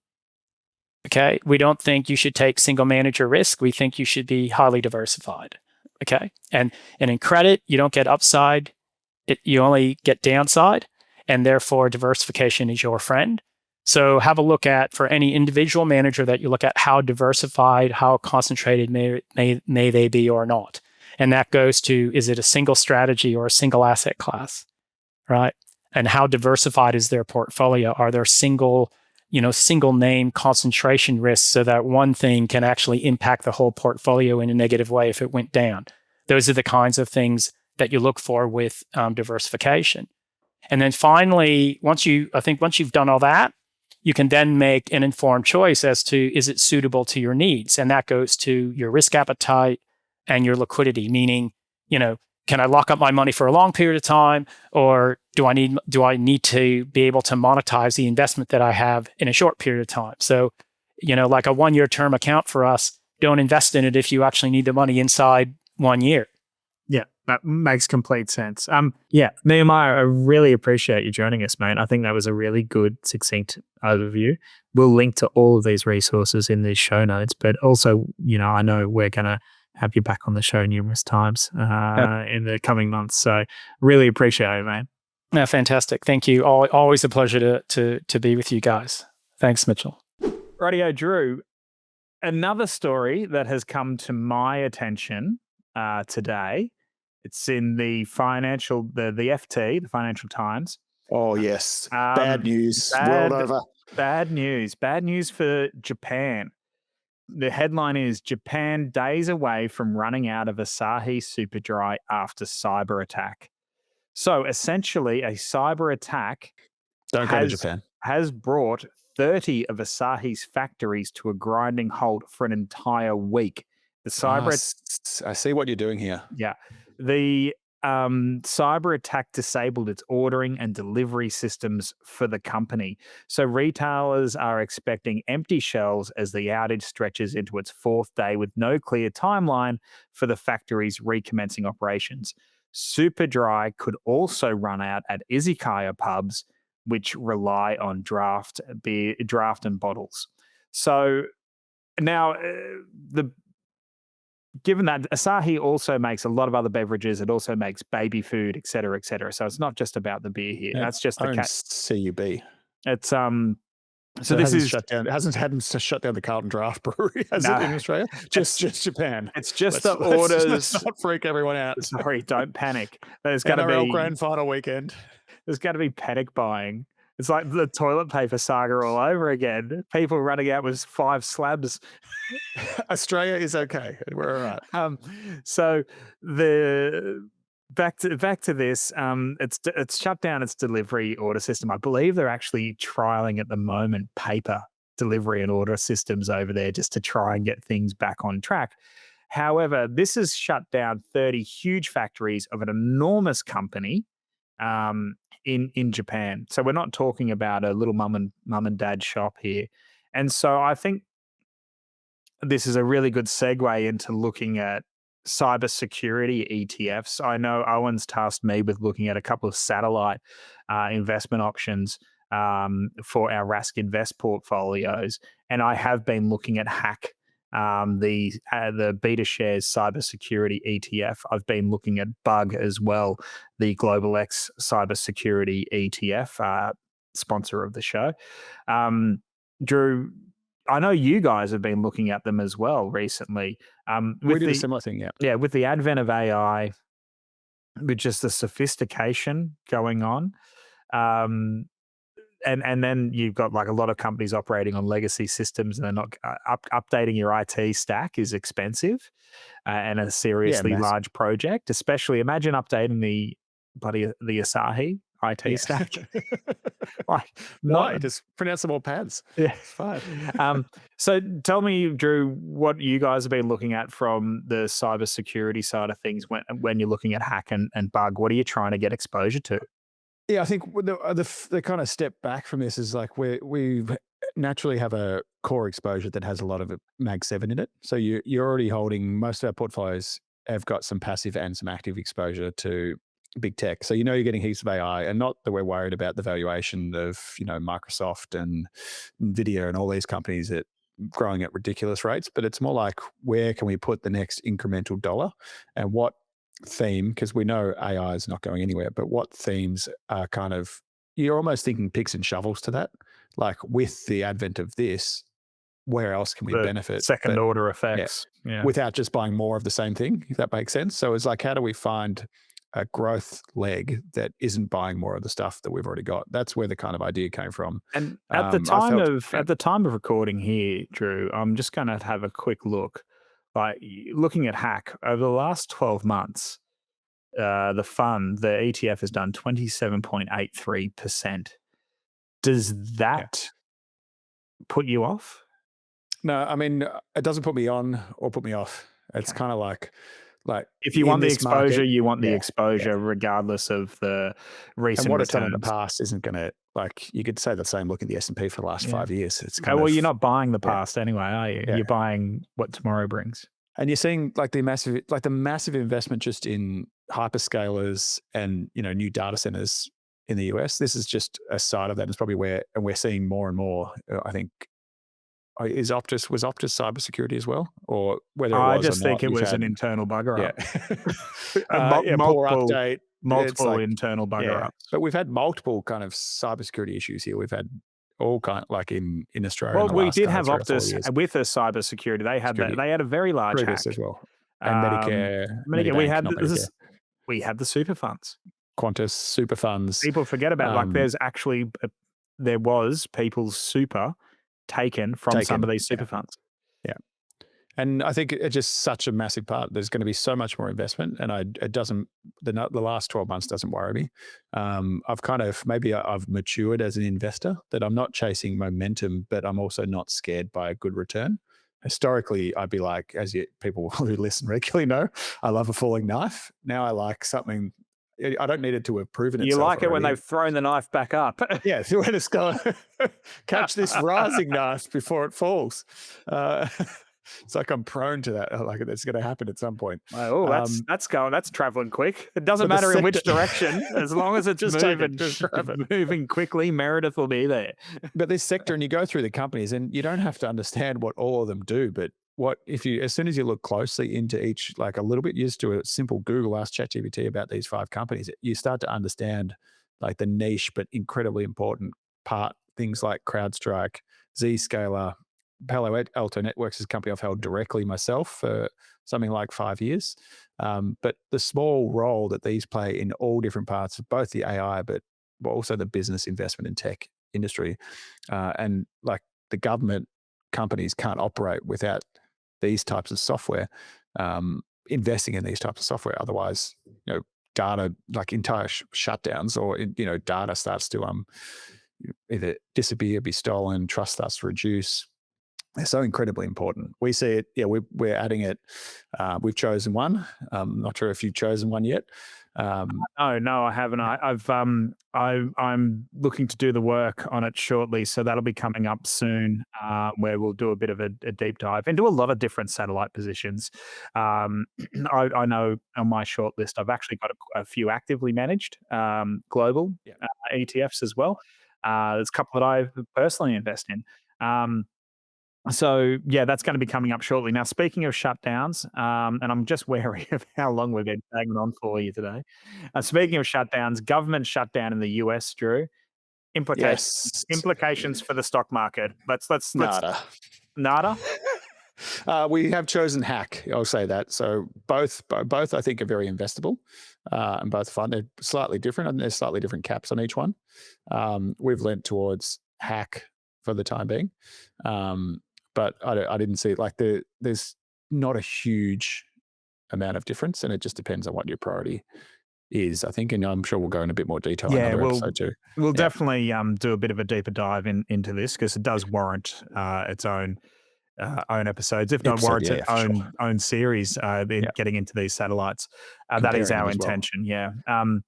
Okay. We don't think you should take single manager risk. We think you should be highly diversified. Okay. And in credit, you don't get upside. You only get downside. And therefore, diversification is your friend. So have a look at, for any individual manager that you look at, how diversified, how concentrated may they be or not. And that goes to, is it a single strategy or a single asset class, right? And how diversified is their portfolio? Are there single name concentration risks so that one thing can actually impact the whole portfolio in a negative way if it went down? Those are the kinds of things that you look for with diversification. And then finally, once you've done all that, you can then make an informed choice as to, is it suitable to your needs? And that goes to your risk appetite and your liquidity, meaning, can I lock up my money for a long period of time, or do I need to be able to monetize the investment that I have in a short period of time? So, like a 1-year term account for us, don't invest in it if you actually need the money inside 1 year. Yeah, that makes complete sense. Nehemiah, I really appreciate you joining us, mate. I think that was a really good, succinct overview. We'll link to all of these resources in the show notes, but also, I know we're going to have you back on the show numerous times in the coming months. So really appreciate it, mate. Yeah, fantastic. Thank you. Always a pleasure to be with you guys. Thanks, Mitchell. Rightio, Drew. Another story that has come to my attention today. It's in the FT, the Financial Times. Oh, yes. Bad news world over. Bad news. Bad news for Japan. The headline is, Japan days away from running out of Asahi Superdry after cyber attack. So essentially, a cyber attack go to Japan. Has brought 30 of Asahi's factories to a grinding halt for an entire week. The cyber I see what you're doing here. Yeah. The cyber attack disabled its ordering and delivery systems for the company. So retailers are expecting empty shelves as the outage stretches into its 4th day with no clear timeline for the factories recommencing operations. Superdry could also run out at izakaya pubs, which rely on draft and bottles. So now given that Asahi also makes a lot of other beverages, it also makes baby food, et cetera, et cetera. So it's not just about the beer here. Yeah, that's just the CUB. It's so this is shut down. It hasn't had them to shut down the Carlton Draft Brewery, has it, in Australia? Just Japan. It's just the orders. Let's not freak everyone out. Sorry, don't panic. There's got to be grand final weekend. There's got to be panic buying. It's like the toilet paper saga all over again. People running out with 5 slabs. Australia is okay. We're all right. So the back to this. It's shut down its delivery order system. I believe they're actually trialing at the moment paper delivery and order systems over there just to try and get things back on track. However, this has shut down 30 huge factories of an enormous company. In Japan. So we're not talking about a little mum and dad shop here. And so I think this is a really good segue into looking at cybersecurity ETFs. I know Owen's tasked me with looking at a couple of satellite investment options for our Rask Invest portfolios. And I have been looking at Hack, the Beta Shares Cybersecurity ETF. I've been looking at Bug as well, the Global X Cybersecurity ETF, sponsor of the show. Drew, I know you guys have been looking at them as well recently. We did a similar thing, yeah. Yeah, with the advent of AI, with just the sophistication going on. And then you've got like a lot of companies operating on legacy systems, and they're not updating your IT stack is expensive and a seriously large project. Especially imagine updating the Asahi IT stack. Just print out some more pads. Yeah, it's fine. So tell me, Drew, what you guys have been looking at from the cybersecurity side of things when you're looking at Hack and Bug. What are you trying to get exposure to? Yeah, I think the kind of step back from this is like we naturally have a core exposure that has a lot of Mag 7 in it. So you're already holding, most of our portfolios have got some passive and some active exposure to big tech. So you're getting heaps of AI, and not that we're worried about the valuation of Microsoft and Nvidia and all these companies that growing at ridiculous rates, but it's more like, where can we put the next incremental dollar, and what theme, because we know AI is not going anywhere, but what themes are kind of, you're almost thinking picks and shovels to that. Like, with the advent of this, where else can we benefit? Second order effects. Yeah. Without just buying more of the same thing, if that makes sense. So it's like, how do we find a growth leg that isn't buying more of the stuff that we've already got? That's where the kind of idea came from. And at the time of recording here, Drew, I'm just going to have a quick look. Like, looking at Hack over the last 12 months, the ETF has done 27.83%. Does that put you off? No, I mean, it doesn't put me on or put me off. It's kind of like if you want the exposure, you want the exposure regardless of the recent and what returns. it's done in the past isn't going to, like, you could say the same. Look at the S&P for the last 5 years. It's kind well, of, you're not buying the past anyway, are you? Yeah. You're buying what tomorrow brings. And you're seeing like the massive investment just in hyperscalers and, you know, new data centers in the US. This is just a side of that. It's probably where, and we're seeing more and more, I think. Was Optus cybersecurity as well, or whether it was? I just think it was an internal bugger up. Multiple internal bugger ups. But we've had multiple kind of cybersecurity issues here. We've had all kind, like in Australia. Well, we did have Optus with a cybersecurity. They had that. They had a very large hack as well, and Medicare. We had the super funds. Qantas super funds. People forget about there was people's super taken from some of these super funds. Yeah. And I think it's just such a massive part. There's going to be so much more investment, and the last 12 months doesn't worry me. I've matured as an investor, that I'm not chasing momentum, but I'm also not scared by a good return. Historically, I'd be like, people who listen regularly know, I love a falling knife. Now I like something. I don't need it to have proven itself. You like it when they've thrown the knife back up. Yeah, when it's going, catch this rising knife before it falls. It's like I'm prone to that. Like, it's going to happen at some point. Oh, that's traveling quick. It doesn't matter in which direction, as long as it's moving quickly. Meredith will be there. But this sector, and you go through the companies, and you don't have to understand what all of them do, but as soon as you look closely into each, like a little bit, you just do a simple Google, ask ChatGPT about these 5 companies, you start to understand like the niche but incredibly important part. Things like CrowdStrike, Zscaler, Palo Alto Networks is a company I've held directly myself for something like 5 years. But the small role that these play in all different parts of both the AI, but also the business investment and tech industry, and like the government companies can't operate without these types of software, investing in these types of software. Otherwise, data, like entire shutdowns, or data starts to either disappear, be stolen, trust starts to reduce. They're so incredibly important. We see it. Yeah, we're adding it. We've chosen one. I'm not sure if you've chosen one yet. No, I haven't. I'm looking to do the work on it shortly, so that'll be coming up soon, where we'll do a bit of a deep dive into a lot of different satellite positions. I know on my short list, I've actually got a few actively managed global ETFs as well. There's a couple that I personally invest in. So yeah, that's going to be coming up shortly. Now, speaking of shutdowns, and I'm just wary of how long we've been hanging on for you today. Speaking of shutdowns, government shutdown in the US, Drew. Implications for the stock market. Let's nada. We have chosen Hack. I'll say that. So both I think are very investable, and both fun. They're slightly different, and there's slightly different caps on each one. We've lent towards Hack for the time being. But I didn't see it. Like there's not a huge amount of difference, and it just depends on what your priority is, I think. And I'm sure we'll go in a bit more detail in another episode too. We'll definitely do a bit of a deeper dive into this, because it does warrant its own episodes, if not warrants its own series, getting into these satellites. That is our intention,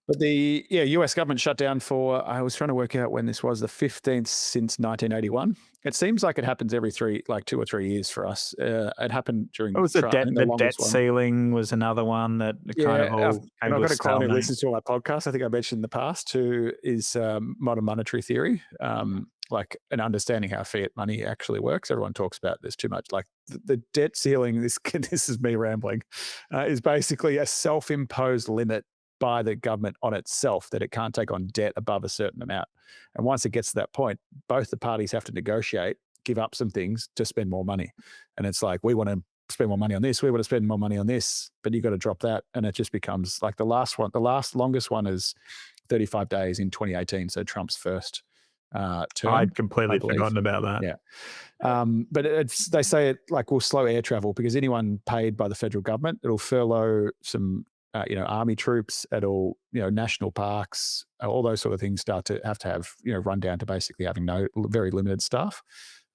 But the US government shutdown I was trying to work out when this was, the 15th since 1981. It seems like it happens every 2 or 3 years for us. It happened during... the debt ceiling was another one that kind of all... I've got a client who listens to my podcast, I think I mentioned in the past, who is modern monetary theory. like an understanding how fiat money actually works. Everyone talks about there's too much. Like the debt ceiling, this is me rambling, is basically a self-imposed limit by the government on itself that it can't take on debt above a certain amount. And once it gets to that point, both the parties have to negotiate, give up some things to spend more money. And it's like, we want to spend more money on this, we want to spend more money on this, but you got to drop that. And it just becomes like the last longest one is 35 days in 2018. So Trump's first term. I'd completely forgotten about that. Yeah. But they say it like will slow air travel because anyone paid by the federal government, it'll furlough some army troops, it'll, national parks, all those sort of things start to have, run down to basically having very limited staff.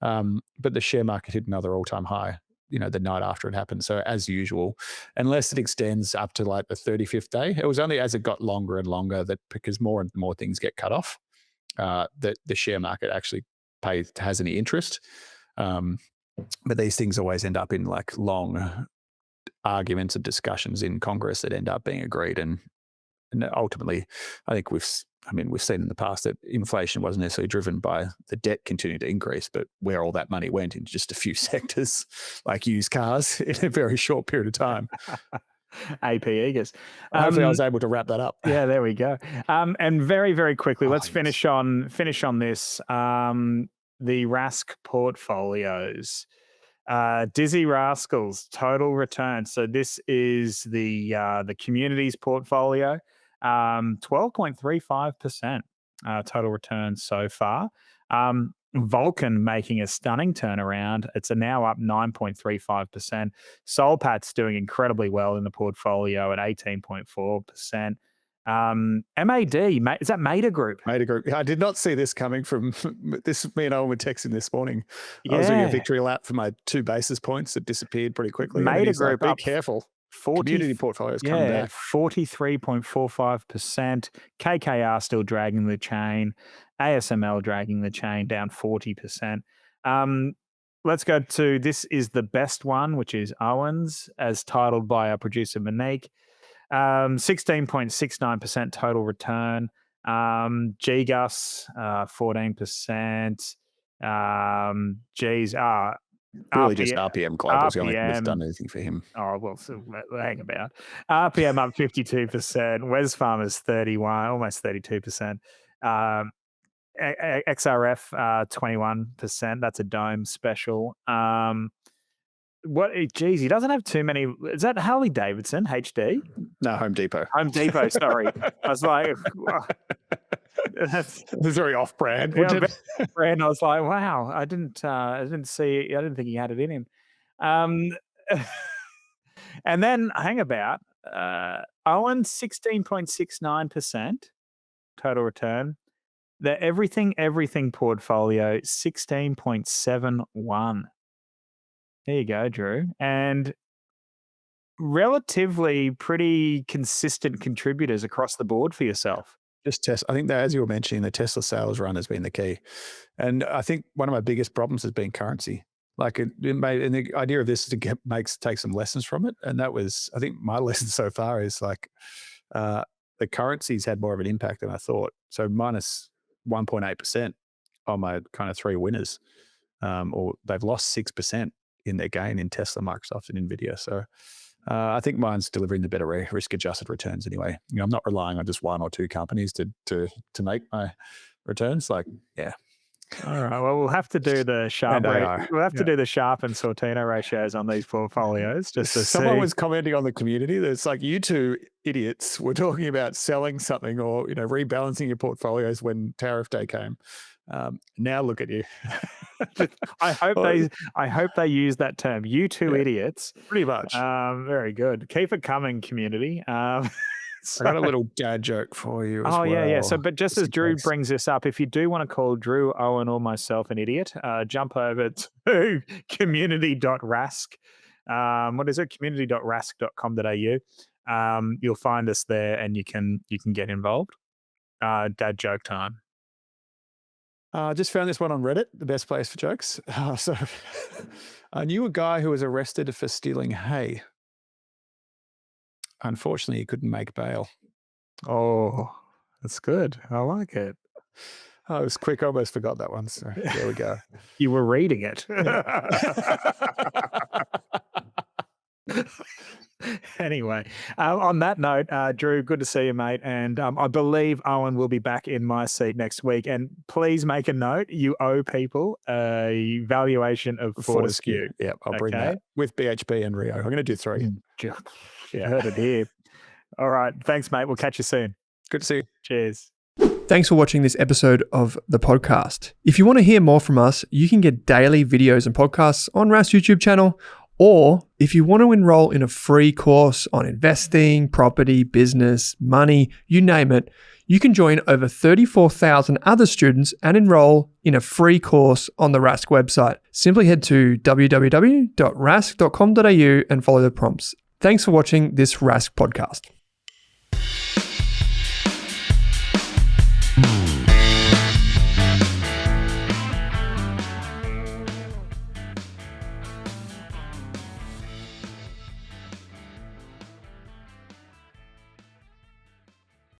But the share market hit another all-time high, the night after it happened. So as usual, unless it extends up to like the 35th day, it was only as it got longer and longer that because more and more things get cut off, that the share market actually has any interest. But these things always end up in like long arguments and discussions in Congress that end up being agreed. And ultimately, I think we've seen in the past that inflation wasn't necessarily driven by the debt continuing to increase, but where all that money went into just a few sectors like used cars in a very short period of time. AP Eagers. Hopefully I was able to wrap that up. Yeah, there we go. And very, very quickly, let's finish on this. The Rask portfolios. Dizzy Rascals total return. So this is the communities portfolio, 12.35% total return so far. Vulcan making a stunning turnaround. It's now up 9.35%. Solpat's doing incredibly well in the portfolio at 18.4%. MAD, is that Mader Group? Mader Group. I did not see this coming from this. Me and Owen were texting this morning. I was doing a victory lap for my 2 basis points that disappeared pretty quickly. Mader Group, like, be careful. Community portfolios coming back. 43.45%. KKR still dragging the chain. ASML dragging the chain down 40%. Let's go to this is the best one, which is Owen's, as titled by our producer Monique. 16.69% total return. GGUS, 14%. Really just RPM Global's the only thing that's done anything for him. Oh, well, so hang about. RPM up 52%. Wesfarmers 31, almost 32%. XRF 21%. That's a dome special. He doesn't have too many. Is that Harley Davidson HD? No, Home Depot. Home Depot, sorry. I was like, that's very off-brand. Yeah, brand. I was like, wow, I didn't think he had it in him. And then hang about. Owen 16.69% total return. The everything portfolio 16.71. There you go, Drew. And relatively pretty consistent contributors across the board for yourself. Just Tesla. I think that, as you were mentioning, the Tesla sales run has been the key. And I think one of my biggest problems has been currency. Like and the idea of this is to take some lessons from it. And that was, I think my lesson so far is like the currency's had more of an impact than I thought. So minus 1.8% on my kind of 3 winners, or they've lost 6% in their gain in Tesla, Microsoft, and Nvidia. So I think mine's delivering the better risk-adjusted returns anyway. I'm not relying on just 1 or 2 companies to make my returns. Like, yeah. All right. Well, we'll have to do the sharp. We'll have to do the Sharpe and Sortino ratios on these portfolios. Just to someone was commenting on the community that it's like you 2 idiots were talking about selling something or rebalancing your portfolios when tariff day came. Now look at you. I hope they use that term. You 2 idiots. Pretty much. Very good. Keep it coming, community. I got a little dad joke for you as well. Yeah. So, but just as Drew brings this up, if you do want to call Drew, Owen, or myself an idiot, jump over to community.rask. What is it? community.rask.com.au. You'll find us there, and you can get involved. Dad joke time. Just found this one on Reddit, the best place for jokes. So I knew a guy who was arrested for stealing hay. Unfortunately, he couldn't make bail. Oh, that's good. I like it. I was quick. I almost forgot that one. So there we go. You were reading it. Anyway, on that note, Drew, good to see you, mate. And I believe Owen will be back in my seat next week. And please make a note, you owe people a valuation of Fortescue. Yeah, I'll bring that with BHP and Rio. I'm going to do 3. Yeah, heard it here. All right. Thanks, mate. We'll catch you soon. Good to see you. Cheers. Thanks for watching this episode of the podcast. If you want to hear more from us, you can get daily videos and podcasts on Rask's YouTube channel. Or if you want to enroll in a free course on investing, property, business, money, you name it, you can join over 34,000 other students and enroll in a free course on the Rask website. Simply head to www.rask.com.au and follow the prompts. Thanks for watching this Rask podcast.